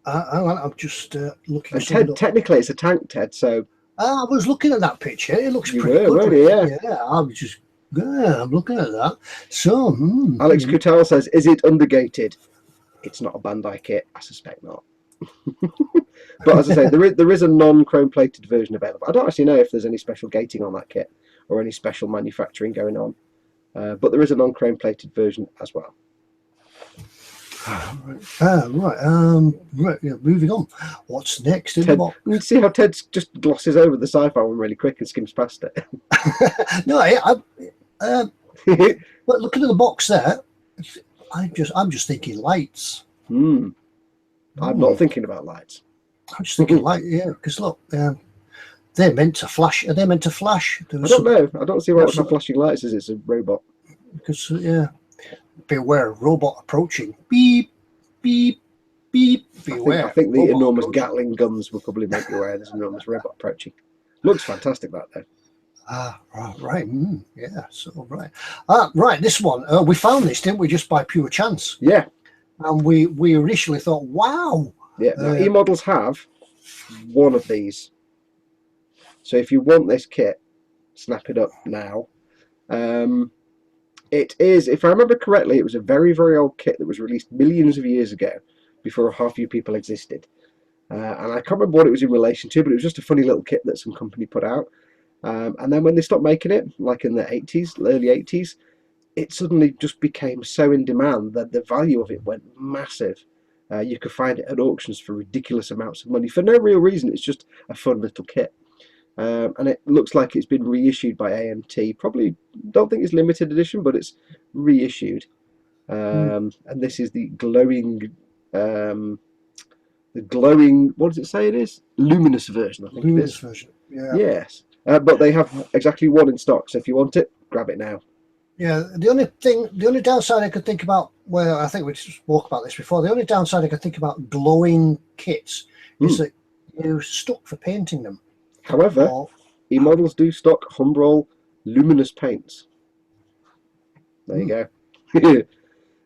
I'm just looking. Technically, it's a tank, Ted. So I was looking at that picture. It looks pretty good. Weren't you? Yeah. I'm looking at that. So Alex Coutal says, "Is it undergated?" It's not a Bandai kit. I suspect not. But as I say, there is a non-chrome plated version available. I don't actually know if there's any special gating on that kit or any special manufacturing going on, but there is a non-chrome plated version as well. Right. Yeah, moving on. What's next in the box? You see how Ted just glosses over the sci-fi one really quick and skims past it. No, but looking at the box there, I'm just thinking lights. I'm not thinking about lights. I'm just thinking light, yeah, because look, they're meant to flash. Are they meant to flash? I don't know. I don't see why it's not flashing lights as it's a robot. Because beware, robot approaching. Beep, beep, beep. Beware. I think the enormous Gatling guns will probably make you aware there's an enormous robot approaching. Looks fantastic, that though. Right. Yeah. So right. Right. This one, we found this, didn't we? Just by pure chance. Yeah. And we initially thought, wow. Yeah. Now, eModels have one of these. So if you want this kit, snap it up now. It is, if I remember correctly, it was a very, very old kit that was released millions of years ago, before half you people existed. And I can't remember what it was in relation to, but it was just a funny little kit that some company put out. And then when they stopped making it, like in the 80s, early 80s, it suddenly just became so in demand that the value of it went massive. You could find it at auctions for ridiculous amounts of money for no real reason. It's just a fun little kit. And it looks like it's been reissued by AMT. Probably don't think it's limited edition, but it's reissued. And this is the glowing, what does it say it is? Luminous version, I think. Luminous version. Yeah. Yes. But they have exactly one in stock, so if you want it, grab it now. Yeah, the only downside I could think about, well, I think we spoke about this before, the only downside I could think about glowing kits is that you're stuck for painting them. However, eModels do stock Humbrol luminous paints. There you go.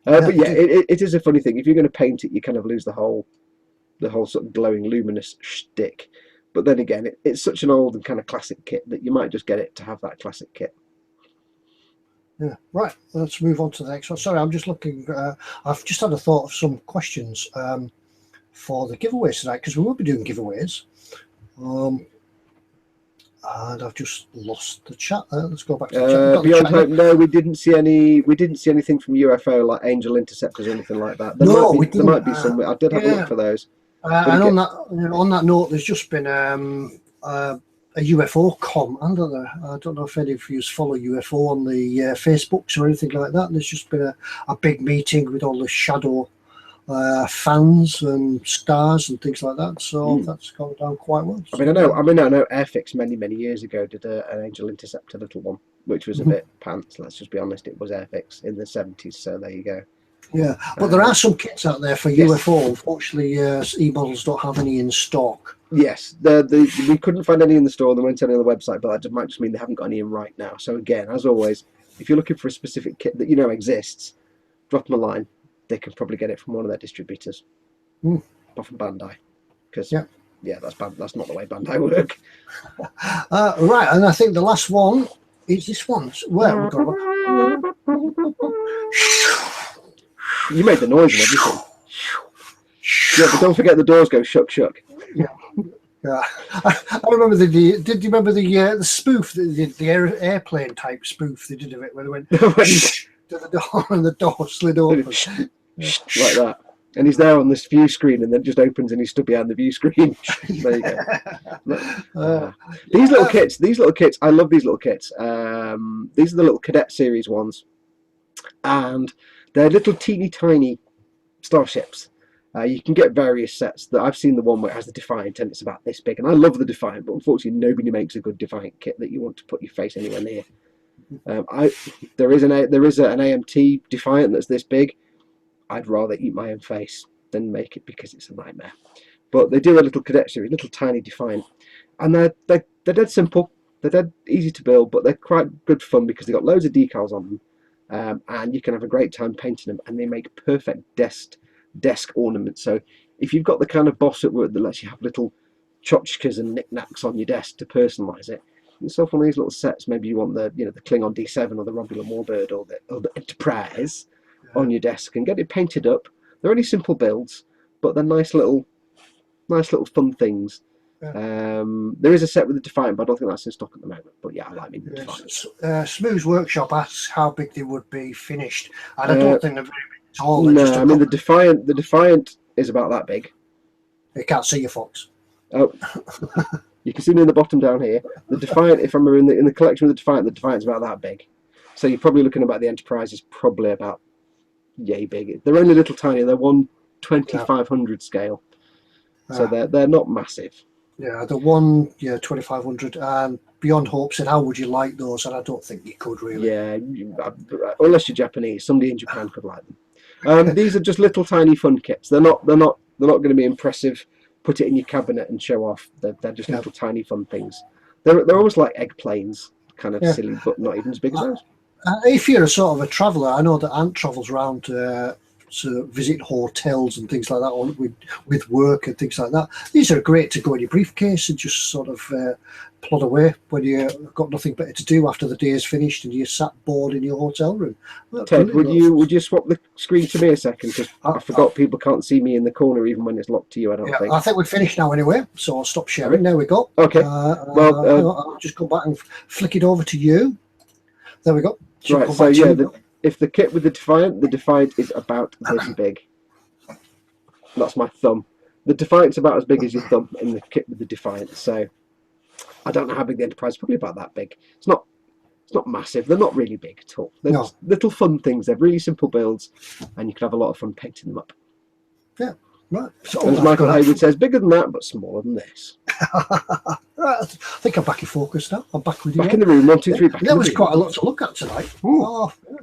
But yeah, it is a funny thing. If you're going to paint it, you kind of lose the whole sort of glowing luminous shtick. But then again, it's such an old and kind of classic kit that you might just get it to have that classic kit. Yeah, right. Let's move on to the next one. Sorry, I'm just looking. I've just had a thought of some questions for the giveaways tonight, because we will be doing giveaways. And I've just lost the chat. Let's go back to the chat. Beyond Hope, no, we didn't see any. We didn't see anything from UFO like Angel Interceptors or anything like that. There might be some. I did have a look for those. But And again, on that note, there's just been a UFO com, hasn't there? I don't know if any of you follow UFO on the Facebooks or anything like that. There's just been a big meeting with all the shadow fans and stars and things like that. So that's gone down quite well. I mean, I know Airfix many years ago did an Angel Interceptor little one, which was a bit pants. Let's just be honest, it was Airfix in the 70s. So there you go. Yeah, but there are some kits out there for Yes. UFO. Unfortunately, eModels don't have any in stock. Yes, we couldn't find any in the store. They weren't any on the website, but that might just mean they haven't got any in right now. So again, as always, if you're looking for a specific kit that you know exists, drop them a line. They can probably get it from one of their distributors, not from Bandai, because that's not the way Bandai work. Right, and I think the last one is this one. Where we've got You made the noise and everything. Yeah, but don't forget the doors go shuck shuck. Yeah. I remember did you remember the spoof, the airplane type spoof they did of it, where they went to the door and the door slid open like that, and he's there on this view screen, and then it just opens and he's stood behind the view screen. There you go. These little kits, I love these little kits. These are the little Cadet series ones, and they're little teeny tiny starships. You can get various sets. That I've seen the one where it has the Defiant and it's about this big, and I love the Defiant, but unfortunately nobody makes a good Defiant kit that you want to put your face anywhere near. There is an AMT Defiant that's this big. I'd rather eat my own face than make it because it's a nightmare. But they do a little Cadet series, little tiny Defiant, and they're dead simple. They're dead easy to build, but they're quite good fun because they've got loads of decals on them, and you can have a great time painting them, and they make perfect desk ornaments. So if you've got the kind of boss at work that lets you have little tchotchkes and knickknacks on your desk to personalise it, yourself one of these little sets. Maybe you want the Klingon D7 or the Romulan Warbird or the Enterprise on your desk and get it painted up. They're only simple builds, but they're nice little fun things. Yeah. There is a set with the Defiant, but I don't think that's in stock at the moment. But yeah, I like the Defiant. Smooth's Workshop asks how big they would be finished, and I don't think they're very big at all. No, I mean the Defiant is about that big. You can't see your fox. Oh, you can see me in the bottom down here. The Defiant, if I'm in the collection with the Defiant's about that big. So you're probably looking about the Enterprise is probably about yay big. They're only little tiny. They're 1/2500 scale, so they're not massive. Yeah, the one 2500 and Beyond Hope said, "How would you like those?" And I don't think you could really. Yeah, unless you're Japanese, somebody in Japan could like them. These are just little tiny fun kits. They're not going to be impressive. Put it in your cabinet and show off. They're just little tiny fun things. They're almost like egg planes, kind of silly, but not even as big as those. If you're a sort of a traveller, I know that Ant travels around to visit hotels and things like that with work and things like that. These are great to go in your briefcase and just sort of plod away when you've got nothing better to do after the day is finished and you're sat bored in your hotel room. Ted, would you swap the screen to me a second? Because I forgot people can't see me in the corner even when it's locked to you. I think. I think we've finished now anyway, so I'll stop sharing. There we go. Okay. I'll just go back and flick it over to you. There we go. Right. So yeah, if the kit with the Defiant is about this big. That's my thumb. The Defiant's about as big as your thumb in the kit with the Defiant. So I don't know how big the Enterprise is. Probably about that big. It's not massive. They're not really big at all. They're just little fun things. They're really simple builds, and you can have a lot of fun painting them up. Yeah. Right. So as Michael Hayward says, bigger than that, but smaller than this. Right, I think I'm back in focus now. I'm back with you. Back in the room, 1, 2, 3. Back there was quite a lot to look at tonight.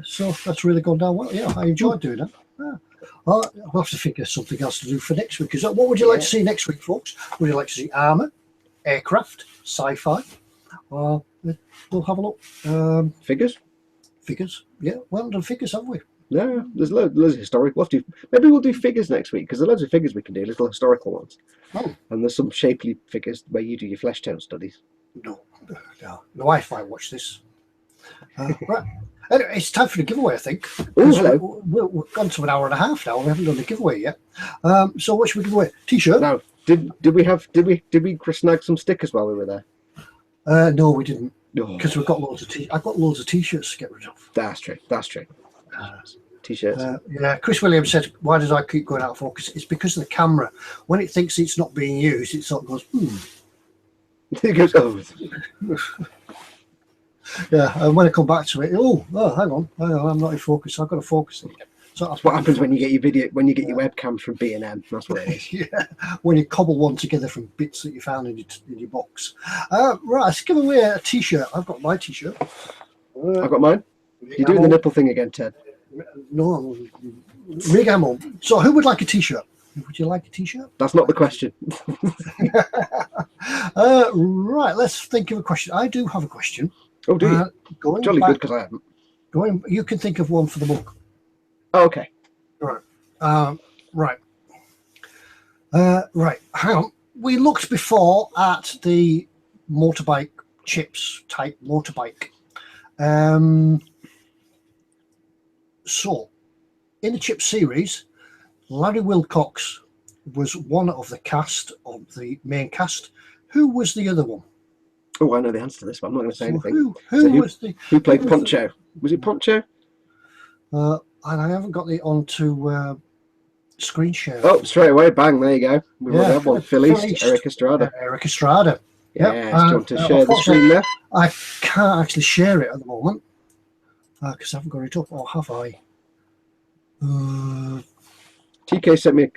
So that's really gone down well. Yeah, I enjoyed doing that. Yeah. Well, I'll have to think of something else to do for next week. What would you like to see next week, folks? Would you like to see armour, aircraft, sci-fi? We'll have a look. Figures? Figures. Yeah, well done figures, haven't we? Yeah, there's loads of historic. Maybe we'll do figures next week because there's loads of figures we can do, little historical ones. Oh. And there's some shapely figures where you do your flesh tone studies. No, the wife might watch this. Right. Anyway, it's time for the giveaway, I think. Hello. We've gone to an hour and a half now. We haven't done the giveaway yet. So what should we give away? T-shirt. Now, did we snag some stickers while we were there? No, we didn't. Because we've got loads of I got loads of T-shirts to get rid of. That's true. T-shirts. Yeah, Chris Williams said, "Why does I keep going out of focus?" It's because of the camera. When it thinks it's not being used, it sort of goes, It goes, oh. Yeah, and when I come back to it, hang on, I'm not in focus. I've got to focus again. So That's what happens when you get your video, when you get your webcam from B&M. That's what it is. Yeah, when you cobble one together from bits that you found in your box. Right, let's give away a T-shirt. I've got my T-shirt. I've got mine. You're doing the nipple thing again, Ted. No, rig ammo. So, who would like a T-shirt? Would you like a T-shirt? That's not the question. Right, let's think of a question. I do have a question. Oh, do you? Jolly back, good, because I haven't. You can think of one for the mug. Oh, okay. Right. Right. Hang on. We looked before at the motorbike chips type motorbike. So, in the chip series, Larry Wilcox was one of the cast, of the main cast. Who was the other one? Oh, I know the answer to this, but I'm not going to say anything. Who played Poncho? Was it Poncho? And I haven't got it onto screen share. Oh, straight away, bang! There you go. We've already had one. Phil East, Eric Estrada. Eric Estrada. Yeah. Do you want to share the screen there? I can't actually share it at the moment because I haven't got it up, or have I? TK sent me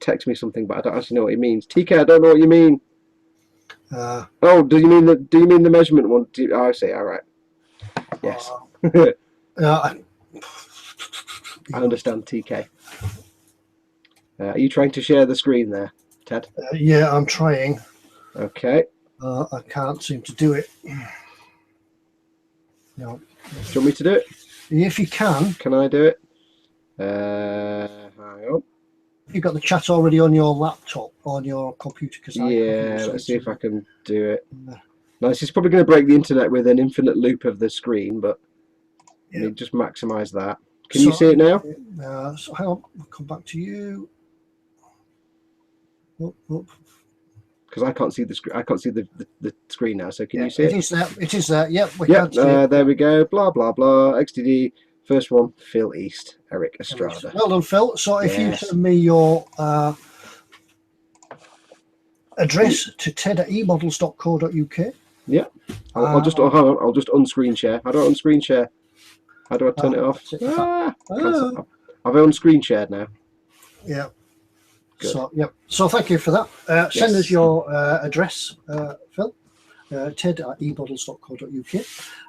text me something, but I don't actually know what he means. TK, I don't know what you mean. Oh, do you mean the measurement one? I see. All right. Yes. I understand, TK. Are you trying to share the screen there, Ted? Yeah, I'm trying. Okay. I can't seem to do it. No. Do you want me to do it? If you can. Can I do it? Hang on. You've got the chat already on your laptop, on your computer. Yeah, let's see if I can do it. Now, this is probably going to break the internet with an infinite loop of the screen, but let me just maximise that. Can you see it now? So hang on, I'll come back to you. Because I can't see the screen. I can't see the screen now. So can you see it? It is there. It is there. Yep. There we go. Blah blah blah. XDD. First one. Phil East. Eric Estrada. Well done, Phil. So if you send me your address to ted@emodels.co.uk. Yeah. I'll just hang on. I'll just unscreen share. How do I unscreen share? How do I turn it off? I've unscreen shared now. Yeah. Good. So thank you for that. Send us your address, Phil, ted@emodels.co.uk,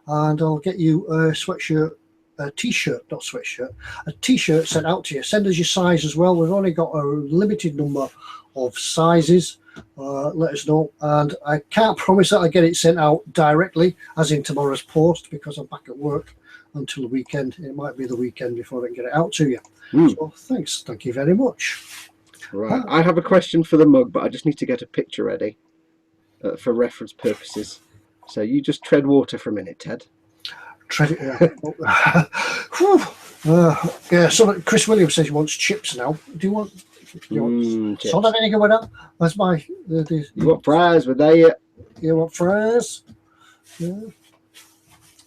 and I'll get you a sweatshirt, a T-shirt, not sweatshirt, a T-shirt sent out to you. Send us your size as well. We've only got a limited number of sizes. Let us know, and I can't promise that I get it sent out directly, as in tomorrow's post, because I'm back at work until the weekend. It might be the weekend before I can get it out to you. So thank you very much. Right, I have a question for the mug, but I just need to get a picture ready for reference purposes. So you just tread water for a minute, Ted. Tread it. So Chris Williams says he wants chips now. Do you want chips? Solid vinegar with that? That's my. You want fries with that? You want fries? Yeah.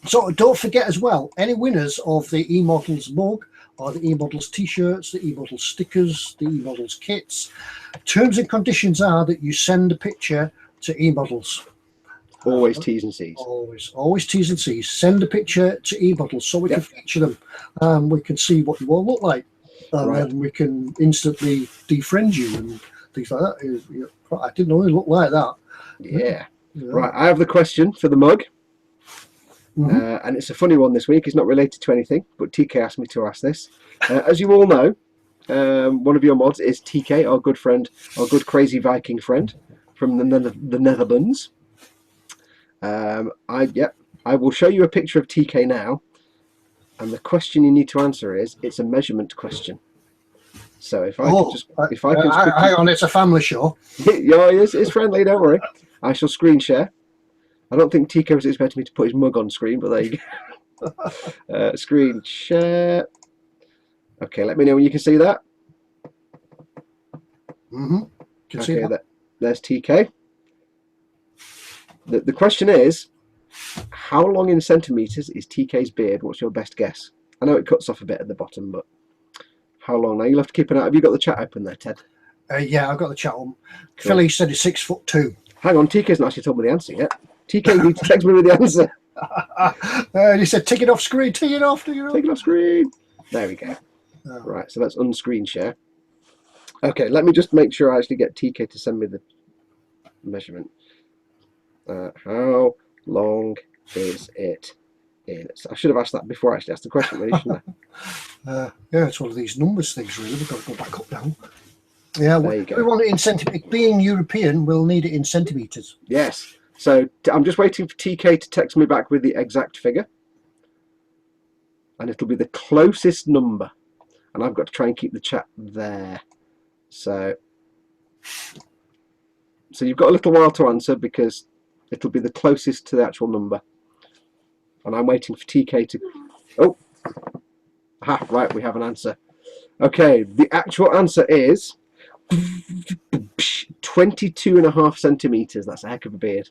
So don't forget as well, any winners of the eModels mug, or the eModels t-shirts, the eModels stickers, the eModels kits. Terms and conditions are that you send a picture to eModels. Always T's and C's. Always T's and C's. Send a picture to eModels so we can feature them. We can see what you all look like. And then we can instantly defriend you and things like that. I didn't know you looked like that. Yeah. Right, I have the question for the mug. And it's a funny one this week. It's not related to anything, but TK asked me to ask this. As you all know, one of your mods is TK, our good friend, our good crazy Viking friend from the Netherlands. I will show you a picture of TK now, and the question you need to answer is, it's a measurement question. So if I can hang on, it's a family show. Yeah, it's friendly, don't worry. I shall screen share. I don't think TK was expecting me to put his mug on screen, but there you go. Screen share. Okay, let me know when you can see that. Can see that. There's TK. The question is, how long in centimetres is TK's beard? What's your best guess? I know it cuts off a bit at the bottom, but how long? Now you'll have to keep an eye. Have you got the chat open there, Ted? Yeah, I've got the chat on. Cool. Philly said he's 6'2". Hang on, TK's not actually told me the answer yet. TK needs to text me with the answer. He said, take it off screen, take it off. Take it off screen. There we go. Oh. Right, so let's unscreen share. Okay, let me just make sure I actually get TK to send me the measurement. How long is it in? I should have asked that before I actually asked the question, really, shouldn't I? Yeah, it's one of these numbers things, really. We've got to go back up now. Yeah, we go. want it in centimetres. Being European, we'll need it in centimetres. Yes. So I'm just waiting for TK to text me back with the exact figure. And it'll be the closest number. And I've got to try and keep the chat there. So you've got a little while to answer because it'll be the closest to the actual number. And I'm waiting for TK to... Oh! Aha, right, we have an answer. Okay, the actual answer is 22.5 centimetres. That's a heck of a beard.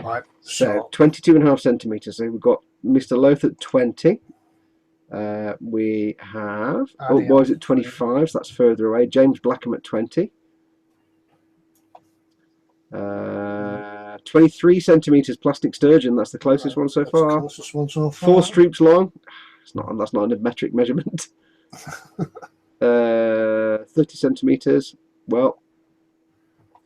Right. So 22.5 centimetres. So we've got Mr. Loth at 20. We have... Oh, boys at 25, so that's further away. James Blackham at 20. 23 centimetres plastic sturgeon. That's the closest one so far. The closest one so far. 4 stroops long. That's not a metric measurement. 30 centimetres. Well,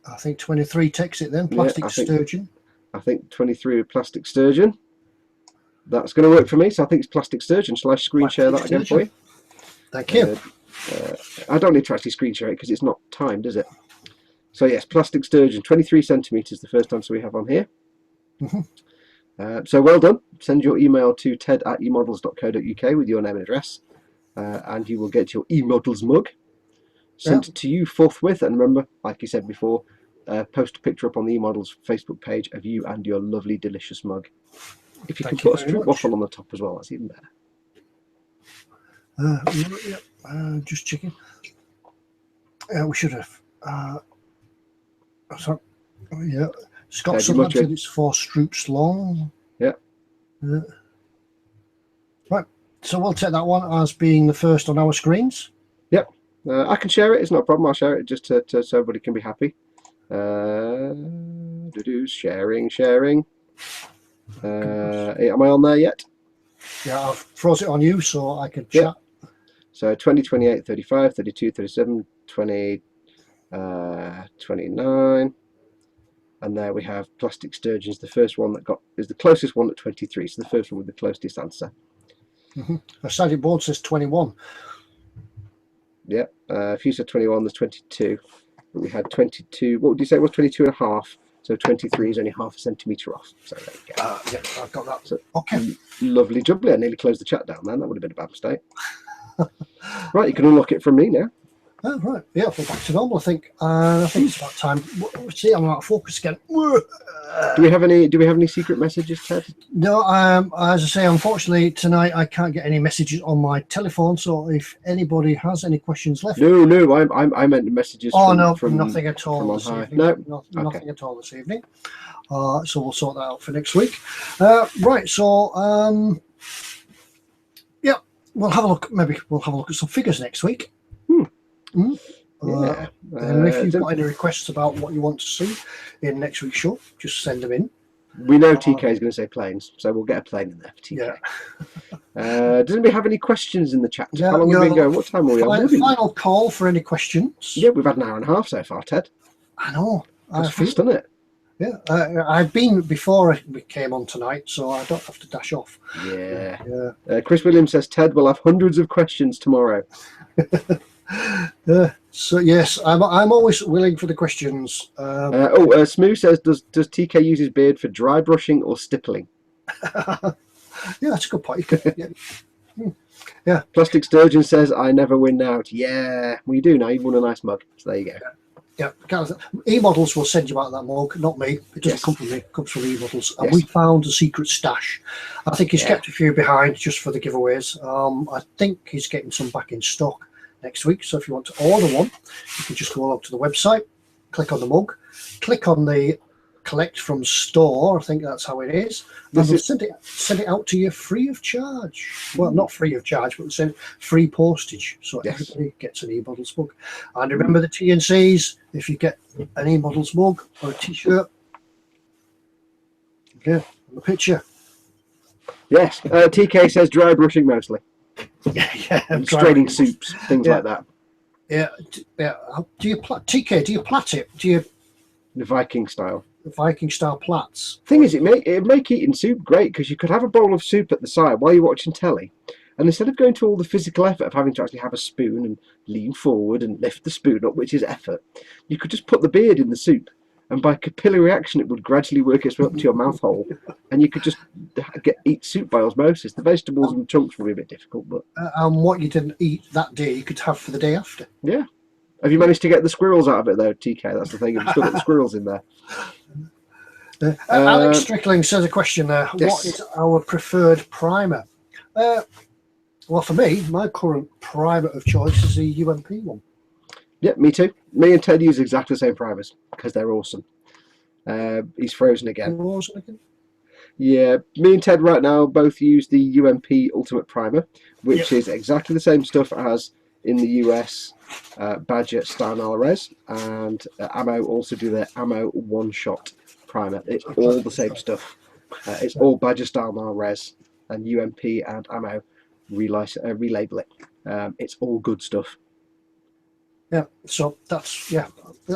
I think 23 takes it then. Plastic sturgeon. I think 23 with plastic sturgeon. That's going to work for me. So I think it's plastic sturgeon. Shall I screen share that again for you? Thank you. I don't need to actually screen share it because it's not timed, is it? So yes, plastic sturgeon, 23 centimetres, the first answer we have on here. So well done. Send your email to ted@emodels.co.uk with your name and address, and you will get your eModels mug sent to you forthwith. And remember, like you said before, post a picture up on the eModels Facebook page of you and your lovely, delicious mug. If you can put a strip waffle on the top as well, that's even better. Just checking. We should have. Sorry. Yeah. Scott said it's 4 stroops long. Yeah. Right. So we'll take that one as being the first on our screens. Yep. I can share it. It's not a problem. I'll share it just so everybody can be happy. Sharing. Am I on there yet? Yeah, I've froze it on you so I can chat. So 20, 28, 35, 32, 37, 20, 29, and there we have plastic sturgeons. The first one that is the closest one at 23, so the first one with the closest answer. The static board says 21. Yeah, if you said 21, there's 22, but we had 22. What would you say it was? 22.5. So 23 is only half a centimetre off. So there you go. Yeah, I've got that. So, okay. Lovely jubbly. I nearly closed the chat down then. That would have been a bad mistake. Right, you can unlock it from me now. Oh, right. Yeah, we're back to normal, I think. I think it's about time. See, I'm out of focus again. Do we have any secret messages, Ted? No, as I say, unfortunately tonight I can't get any messages on my telephone. So if anybody has any questions left, no, I meant messages. From nothing at all this evening. No, nothing at all this evening. So we'll sort that out for next week. Right. So yeah, we'll have a look. Maybe we'll have a look at some figures next week. Yeah. And if you've got any requests about what you want to see in next week's show, just send them in. We know TK is going to say planes, so we'll get a plane in there for TK. Yeah. Does anybody have any questions in the chat? Yeah, how long have we been going? What time are we on? Final call for any questions. Yeah, we've had an hour and a half so far, Ted. I know. That's fast, isn't it? Yeah, I've been before we came on tonight, so I don't have to dash off. Yeah. Chris Williams says, Ted will have hundreds of questions tomorrow. So yes, I'm always willing for the questions. Smoo says, does TK use his beard for dry brushing or stippling? Yeah, that's a good point. Yeah. Plastic Sturgeon says, I never win out. Yeah, well, you do now. You've won a nice mug. So there you go. Yeah, eModels will send you out that mug, not me. It doesn't come from me. It comes from eModels. And we found a secret stash. I think he's kept a few behind just for the giveaways. I think he's getting some back in stock next week. So if you want to order one, you can just go along to the website, click on the mug, click on the collect from store. I think that's how it is. And This they'll is send it out to you free of charge. Well, not free of charge, but they'll send free postage. So Yes. everybody gets an eModels mug. And remember the T&Cs, if you get an eModels mug or a t-shirt, yeah, the picture. yes. TK says dry brushing mostly. Yeah, And straining soups, things like that. Yeah, yeah. Do you TK? Do you plait it? Do you The Viking style. Viking style plaits? Thing is, it'd make eating soup great because you could have a bowl of soup at the side while you're watching telly, and instead of going to all the physical effort of having to actually have a spoon and lean forward and lift the spoon up, which is effort, you could just put the beard in the soup, and by capillary action, it would gradually work its way up to your mouth hole, and you could just eat soup by osmosis. The vegetables and chunks would be a bit difficult, but And what you didn't eat that day, you could have for the day after. yeah. Have you managed to get the squirrels out of it though, TK? That's the thing. You've still got the squirrels in there. Alex Strickling says a question there. Yes. What is our preferred primer? Well, for me, my current primer of choice is the UMP one. Yeah, me too. Me and Ted use exactly the same primers because they're awesome. He's frozen again. Yeah, me and Ted right now both use the UMP Ultimate Primer, which is exactly the same stuff as in the US Badger Steinal Res, and Ammo also do their Ammo one-shot primer. It's all the same stuff. It's all Badger Steinal Res, and UMP and Ammo relabel it. It's all good stuff. Yeah, so that's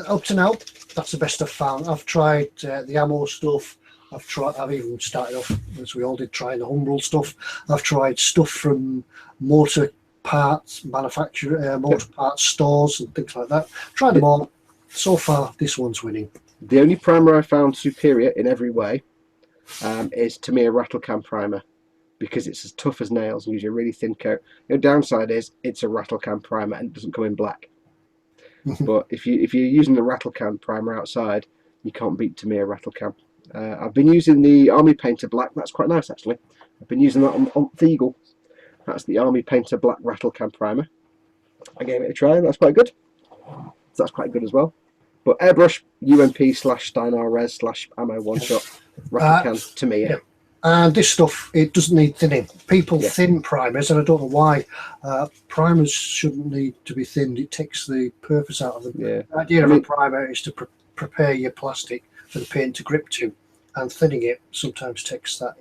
up to now, that's the best I've found. I've tried the Ammo stuff. I've even started off, as we all did, trying the Humbrol stuff. I've tried stuff from motor parts manufacturer, motor parts stores and things like that. Tried them all. So far, this one's winning. The only primer I found superior in every way is Tamiya Rattle Can Primer, because it's as tough as nails and uses a really thin coat. The downside is it's a rattle can primer and it doesn't come in black. But if you're using the rattle can primer outside, you can't beat Tamiya Rattle Can. I've been using the Army Painter Black. That's quite nice actually. I've been using that on Thiegel. That's the Army Painter Black Rattle Can Primer. I gave it a try and that's quite good. So that's quite good as well. But airbrush UMP / Steinar Res / Ammo one shot Rattle Can Tamiya. Yeah. And this stuff, it doesn't need thinning. People thin primers, and I don't know why. Primers shouldn't need to be thinned. It takes the purpose out of them. Yeah. The idea of a primer is to prepare your plastic for the paint to grip to, and thinning it sometimes takes that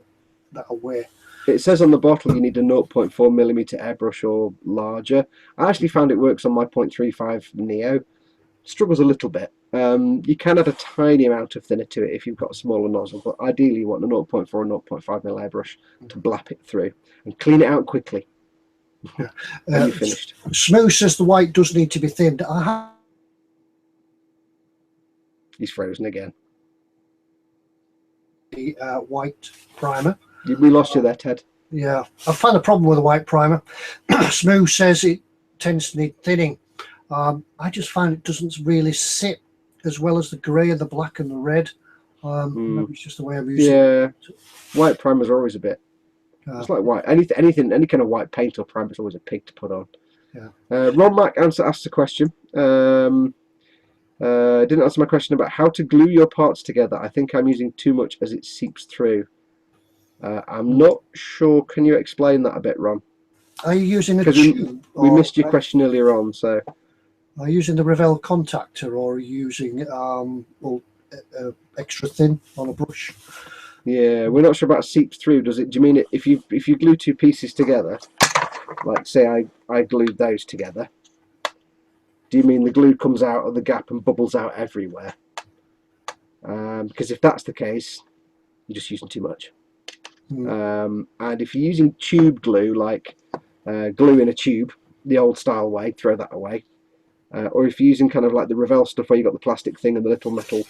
away. It says on the bottle you need a 0.4mm airbrush or larger. I actually found it works on my 0.35 Neo. Struggles a little bit. You can add a tiny amount of thinner to it if you've got a smaller nozzle, but ideally you want a 0.4 or 0.5mm airbrush to blap it through and clean it out quickly. When you're finished. Smooth says the white does need to be thinned. He's frozen again. The white primer. We lost you there, Ted. Yeah, I found a problem with the white primer. Smooth says it tends to need thinning. I just find it doesn't really sit as well as the grey and the black and the red. Maybe it's just the way I'm using it. White primers are always a bit. It's like white. Any kind of white paint or primer is always a pig to put on. Ron Mack asked a question. Didn't answer my question about how to glue your parts together. I think I'm using too much as it seeps through. I'm not sure. Can you explain that a bit, Ron? Are you using a tube? We missed your question earlier on, so. Are you using the Revell contactor, or are you using extra thin on a brush? Yeah, we're not sure about seeps through. Do you mean it if you glue two pieces together, like say I glued those together? Do you mean the glue comes out of the gap and bubbles out everywhere? Because if that's the case, you're just using too much. And if you're using tube glue, like glue in a tube, the old style way, throw that away. Or if you're using kind of like the Revell stuff where you've got the plastic thing and the little metal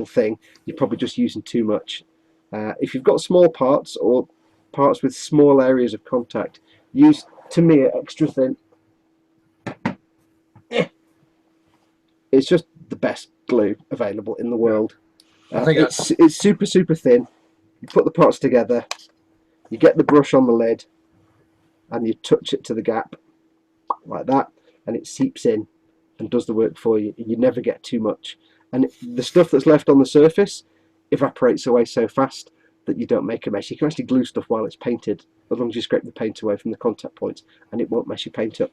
thing, you're probably just using too much. If you've got small parts or parts with small areas of contact, use Tamiya extra thin. It's just the best glue available in the world. It's super thin. You put the parts together, you get the brush on the lid, and you touch it to the gap like that, and it seeps in and does the work for you. You never get too much. and the stuff that's left on the surface evaporates away so fast that you don't make a mess. You can actually glue stuff while it's painted, as long as you scrape the paint away from the contact points, and it won't mess your paint up.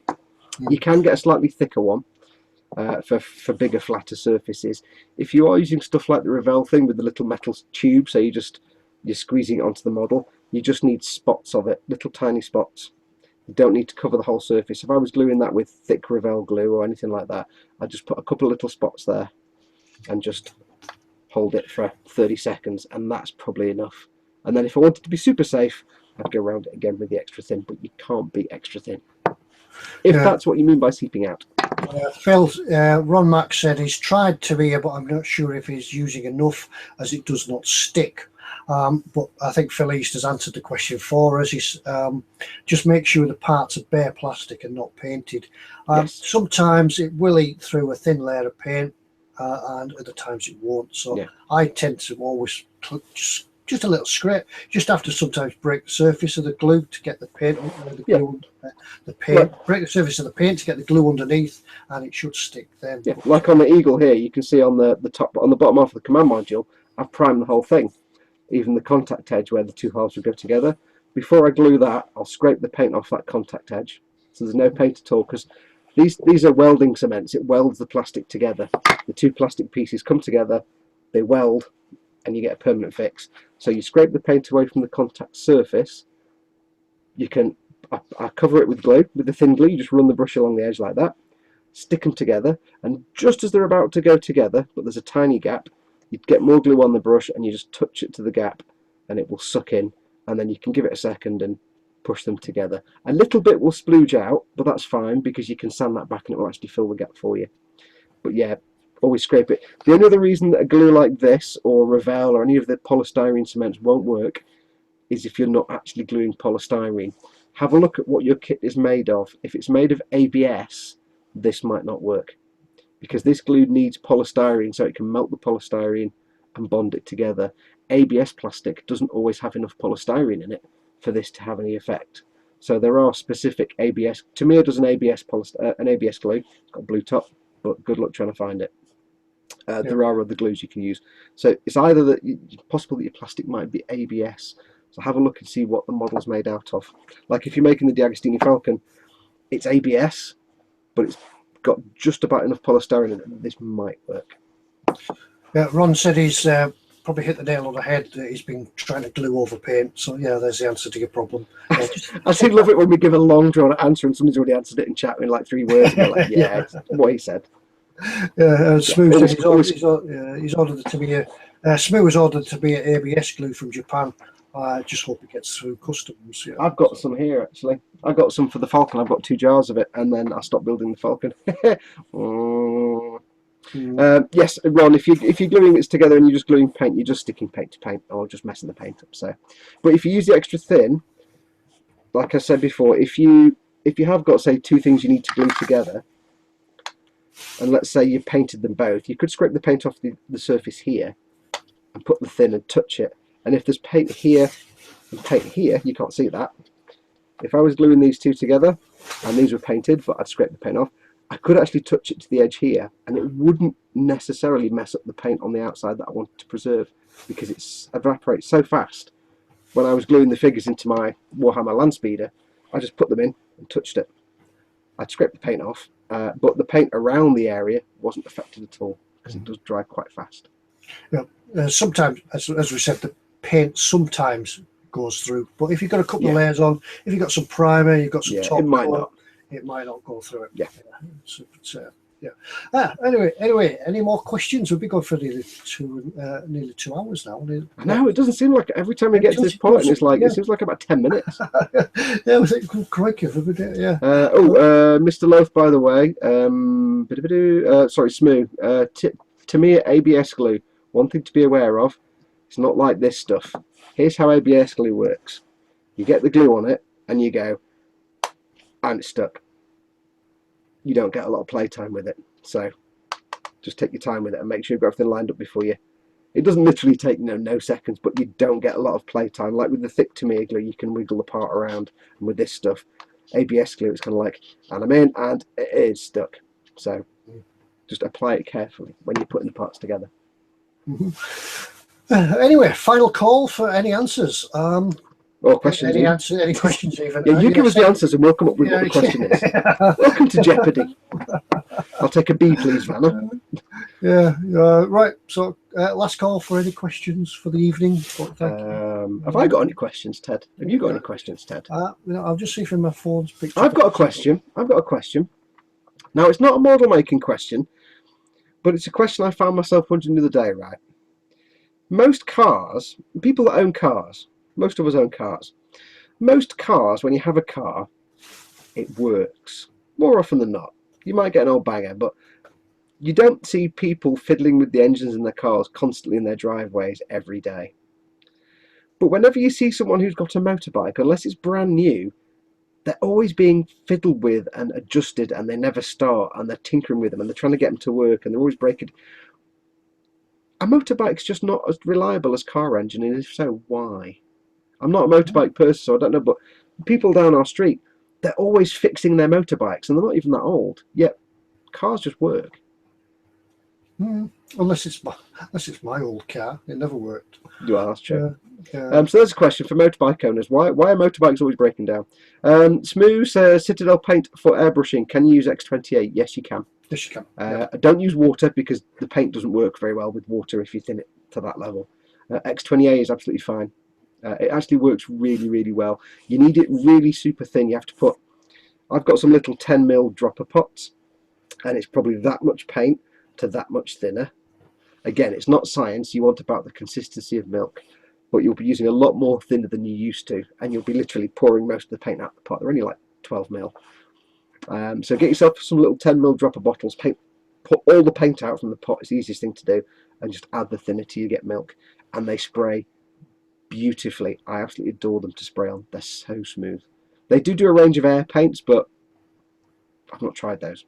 You can get a slightly thicker one for bigger, flatter surfaces. If you are using stuff like the Revell thing with the little metal tube, so you're squeezing it onto the model, you just need spots of it, little tiny spots. You don't need to cover the whole surface. If I was gluing that with thick Revell glue or anything like that, I'd just put a couple of little spots there and just hold it for 30 seconds, and that's probably enough. And then if I wanted to be super safe, I'd go around it again with the extra thin, but you can't be extra thin. If that's what you mean by seeping out. Ron Mack said he's tried to be, but I'm not sure if he's using enough, as it does not stick. But I think Phil East has answered the question for us. He's just make sure the parts are bare plastic and not painted. Yes. Sometimes it will eat through a thin layer of paint, and other times it won't. So yeah. I tend to always just a little scrape. Just have to sometimes break the surface of the glue to get the paint, break the surface of the paint to get the glue underneath, and it should stick then. Yeah, like on the Eagle here, you can see on the top, on the bottom half of the command module, I've primed the whole thing, even the contact edge where the two halves would go together. Before I glue that, I'll scrape the paint off that contact edge, so there's no paint at all, because these are welding cements. It welds the plastic together. The two plastic pieces come together, they weld, and you get a permanent fix. So you scrape the paint away from the contact surface. You can I cover it with glue, with the thin glue. You just run the brush along the edge like that, stick them together, and just as they're about to go together, but there's a tiny gap, you get more glue on the brush and you just touch it to the gap and it will suck in, and then you can give it a second and push them together. A little bit will splooge out, but that's fine because you can sand that back and it will actually fill the gap for you. But yeah, always scrape it. The only other reason that a glue like this or Revell or any of the polystyrene cements won't work is if you're not actually gluing polystyrene. Have a look at what your kit is made of. If it's made of ABS, this might not work, because this glue needs polystyrene so it can melt the polystyrene and bond it together. ABS plastic doesn't always have enough polystyrene in it for this to have any effect. So there are specific ABS. Tamiya does an ABS glue. It's got a blue top, but good luck trying to find it. There are other glues you can use. So it's either that it's possible that your plastic might be ABS. So have a look and see what the model's made out of. Like if you're making the D'Agostini Falcon, it's ABS, but it's got just about enough polystyrene in it that this might work. Yeah, Ron said he's probably hit the nail on the head, that he's been trying to glue over paint. So yeah, there's the answer to your problem. I do love it when we give a long drawn answer and somebody's already answered it in chat in like 3 words and you're like, yeah, what he said. Yeah, Smooth said he's ordered the Tamiya. Smooth has ordered Tamiya ABS glue from Japan. I just hope it gets through customs. Yeah. I've got some here actually. I got some for the Falcon. I've got 2 jars of it, and then I stopped building the Falcon. Yes, Ron. If you're gluing it together and you're just gluing paint, you're just sticking paint to paint or just messing the paint up. So, but if you use the extra thin, like I said before, if you have got say 2 things you need to glue together, and let's say you painted them both, you could scrape the paint off the surface here and put the thin and touch it. And if there's paint here and paint here, you can't see that. If I was gluing these 2 together and these were painted, but I'd scrape the paint off, I could actually touch it to the edge here and it wouldn't necessarily mess up the paint on the outside that I wanted to preserve, because it evaporates so fast. When I was gluing the figures into my Warhammer Landspeeder, I just put them in and touched it. I'd scrape the paint off, but the paint around the area wasn't affected at all because it does dry quite fast. Yeah, sometimes, as we said, the paint sometimes goes through, but if you've got a couple of layers on, if you've got some primer, you've got some top it might not. It might not go through it. Yeah. Anyway, any more questions? We've been going for nearly 2 hours now. I know, it doesn't seem like every time we get to this point, it's like it seems like about 10 minutes. Yeah, I think crikey, yeah. Mr. Loaf, by the way, sorry, Smooth. Tamiya ABS glue. One thing to be aware of, it's not like this stuff. Here's how ABS glue works. You get the glue on it and you go, and it's stuck. You don't get a lot of playtime with it. So just take your time with it and make sure you've got everything lined up before you. It doesn't literally take no seconds, but you don't get a lot of playtime. Like with the thick Tamiya glue, you can wiggle the part around, and with this stuff, ABS glue, it's kind of like, and I'm in, and it is stuck. So Just apply it carefully when you're putting the parts together. Anyway, final call for any answers. Or questions. Any questions even. Yeah, you give us the answers and we'll come up with what the question is. Welcome to Jeopardy. I'll take a B, please, Vanna. Yeah, right. So, last call for any questions for the evening. Have I got any questions, Ted? Have you got any questions, Ted? I'll just see if my phone's picked I've got a question. Now, it's not a model making question, but it's a question I found myself wondering the other day, right? Most cars, people that own cars, most of us own cars. Most cars, when you have a car, it works. More often than not. You might get an old banger, but you don't see people fiddling with the engines in their cars constantly in their driveways every day. But whenever you see someone who's got a motorbike, unless it's brand new, they're always being fiddled with and adjusted, and they never start, and they're tinkering with them, and they're trying to get them to work, and they're always breaking. A motorbike's just not as reliable as car engine, and if so, why? I'm not a motorbike person, so I don't know, but people down our street, they're always fixing their motorbikes, and they're not even that old, yet cars just work. Unless it's my old car, it never worked. Well, that's true. So there's a question for motorbike owners. Why are motorbikes always breaking down? Smooth says, Citadel paint for airbrushing. Can you use X28? Yes, you can. Yes, you can. Don't use water because the paint doesn't work very well with water if you thin it to that level. X28 is absolutely fine. It actually works really, really well. You need it really super thin. You have to put... I've got some little 10mm dropper pots, and it's probably that much paint to that much thinner. Again, it's not science. You want about the consistency of milk, but you'll be using a lot more thinner than you used to, and you'll be literally pouring most of the paint out the pot. They're only like 12mm. So get yourself some little 10mm dropper bottles, put all the paint out from the pot. It's the easiest thing to do, and just add the thinner till you get milk, and they spray beautifully. I absolutely adore them to spray on. They're so smooth. They do a range of air paints, but I've not tried those.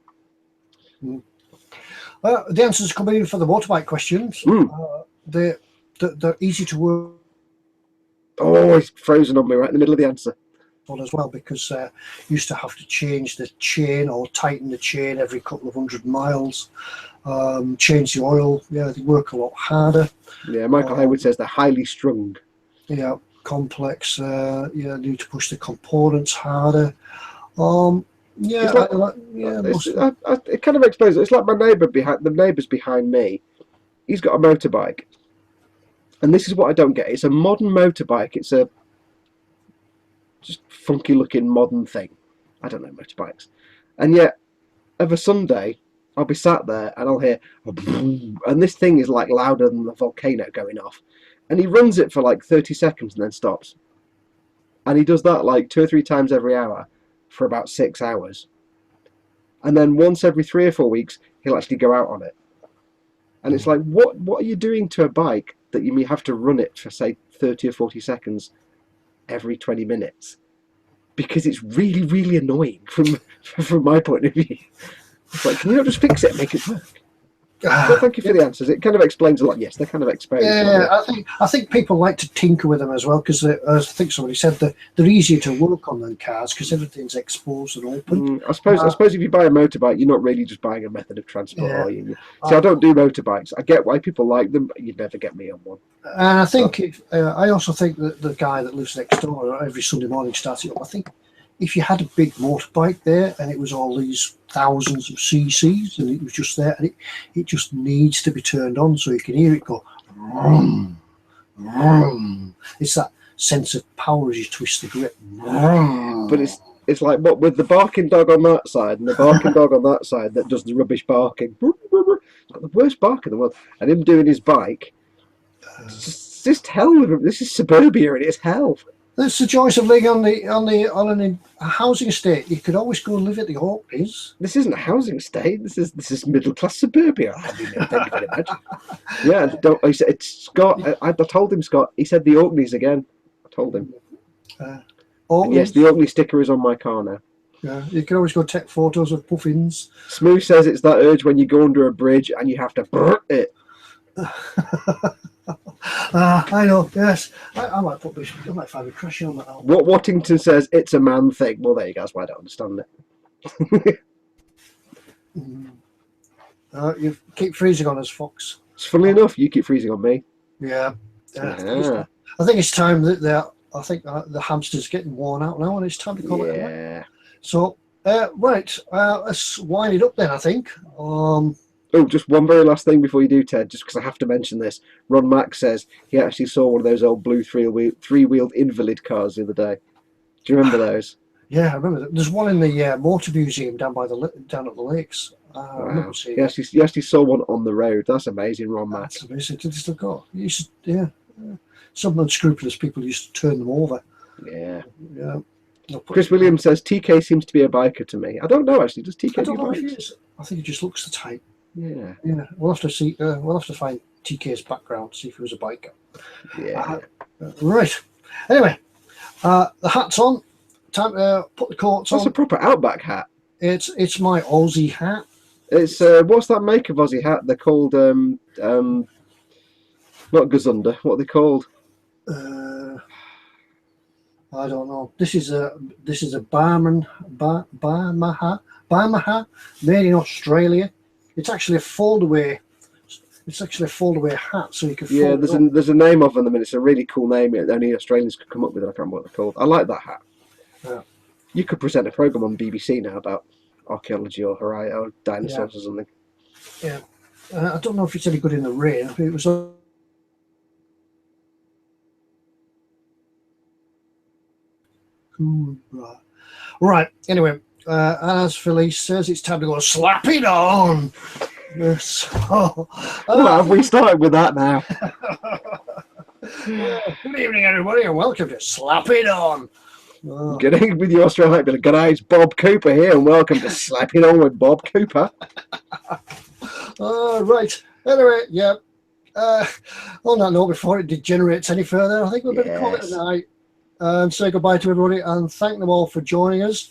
The answers coming in for the motorbike questions. They're easy to work. Oh, it's frozen on me right in the middle of the answer. As well, because you used to have to change the chain or tighten the chain every couple of 100 miles, change the oil. Yeah, they work a lot harder. Yeah, Michael Hayward says they're highly strung. Yeah, complex. Need to push the components harder. Yeah, it kind of explains it. It's like my neighbour the neighbours behind me. He's got a motorbike, and this is what I don't get. It's a modern motorbike. It's a just funky looking modern thing. I don't know motorbikes, and yet of a Sunday I'll be sat there and I'll hear and this thing is like louder than the volcano going off, and he runs it for like 30 seconds and then stops, and he does that like 2 or 3 times every hour for about 6 hours, and then once every 3 or 4 weeks he'll actually go out on it. And it's like, what are you doing to a bike that you may have to run it for say 30 or 40 seconds every 20 minutes? Because it's really, really annoying from my point of view. It's like, can you not just fix it and make it work? Well, thank you for the answers. It kind of explains a lot. Yes, they kind of explain. Yeah, I think people like to tinker with them as well, because I think somebody said that they're easier to work on than cars because everything's exposed and open. I suppose if you buy a motorbike, you're not really just buying a method of transport, are you? See, I don't do motorbikes. I get why people like them, but you'd never get me on one. And I think I also think that the guy that lives next door every Sunday morning starts it up. I think if you had a big motorbike there and it was all these thousands of cc's and it was just there, and it just needs to be turned on so you can hear it go vroom, vroom. It's that sense of power as you twist the grip. But it's like what with the barking dog on that side and the barking dog on that side that does the rubbish barking. It's got the worst bark in the world, and him doing his bike. It's just hell with him. This is suburbia and it's hell. That's the joys of living on a housing estate. You could always go and live at the Orkneys. This isn't a housing estate. This is middle class suburbia. Thank you very much. Yeah, he said it's Scott. I told him, Scott. He said the Orkneys again. I told him. Yes, the Orkney sticker is on my car now. Yeah, you can always go take photos of puffins. Smooth says it's that urge when you go under a bridge and you have to brr it. I know. Yes, I might find a crush on that album. What Wattington says it's a man thing. Well, there you go. That's why I don't understand it. You keep freezing on us, Fox. Funnily enough, you keep freezing on me. Yeah. Yeah. I think it's time that the hamster's getting worn out now, and it's time to call it a night. Yeah. So, right, let's wind it up then, I think. Oh, just one very last thing before you do, Ted, just because I have to mention this. Ron Mack says he actually saw one of those old blue three-wheeled invalid cars the other day. Do you remember those? Yeah, I remember that. There's one in the motor museum down at the lakes. I remember Wow. seeing He actually saw one on the road. That's amazing, Ron Mack. That's amazing. Did they still go? Yeah. Some unscrupulous people used to turn them over. Yeah. Yeah. Chris Williams says TK seems to be a biker to me. I don't know actually. Does TK I don't do know if he bikes? is. I think he just looks the type. Yeah. Yeah. We'll have to see. We'll have to find TK's background, see if he was a biker. Yeah. Right. Anyway, the hat's on. Time to put the coats That's on. a proper Outback hat. It's my Aussie hat. It's what's that make of Aussie hat? They're called not Gazunder. What are they called? I don't know. This is a Barman hat made in Australia. It's actually a fold-away. It's actually a fold-away hat, so you can. Yeah, there's a name of them, and it's a really cool name. Only Australians could come up with it. I can't remember what they're called. I like that hat. Yeah. You could present a program on BBC now about archaeology or dinosaurs or something. Yeah. I don't know if it's any good in the rain. It was. Right. Anyway, as Felice says, it's time to go slap it on. So, well, have we started with that now? Good evening, everybody, and welcome to Slap It On. Good evening with your Australian accent. Good day, it's Bob Cooper here, and welcome to Slap It On with Bob Cooper. Right. Anyway, yeah. On that note, before it degenerates any further, I think we'll better call it a night and say goodbye to everybody and thank them all for joining us.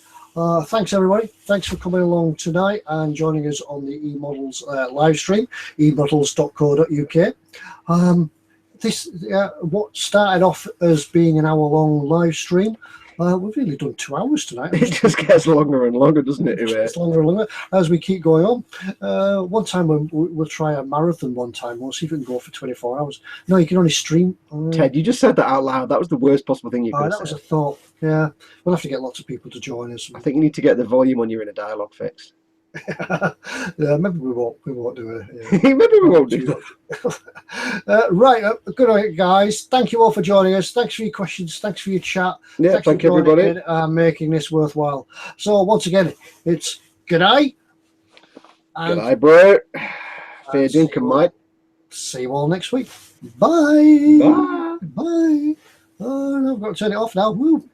Thanks, everybody. Thanks for coming along tonight and joining us on the eModels live stream, eModels.co.uk. What started off as being an hour-long live stream, we've really done 2 hours tonight. It just gets longer and longer, doesn't it? It's longer and longer as we keep going on. One time we'll try a marathon one time. We'll see if we can go for 24 hours. No, you can only stream. Ted, you just said that out loud. That was the worst possible thing you could have said. That was a thought. Yeah, we'll have to get lots of people to join us. I think you need to get the volume on your inner dialogue fixed. Yeah, maybe we won't do it. Yeah. Maybe we won't do that. Right, good night, guys. Thank you all for joining us. Thanks for your questions. Thanks for your chat. Yeah, thank you, everybody. Making this worthwhile. So once again, it's good night. Good night, bro. Fair dinkum, mate. See you all next week. Bye. Bye. Bye. Oh, I've got to turn it off now. Woo.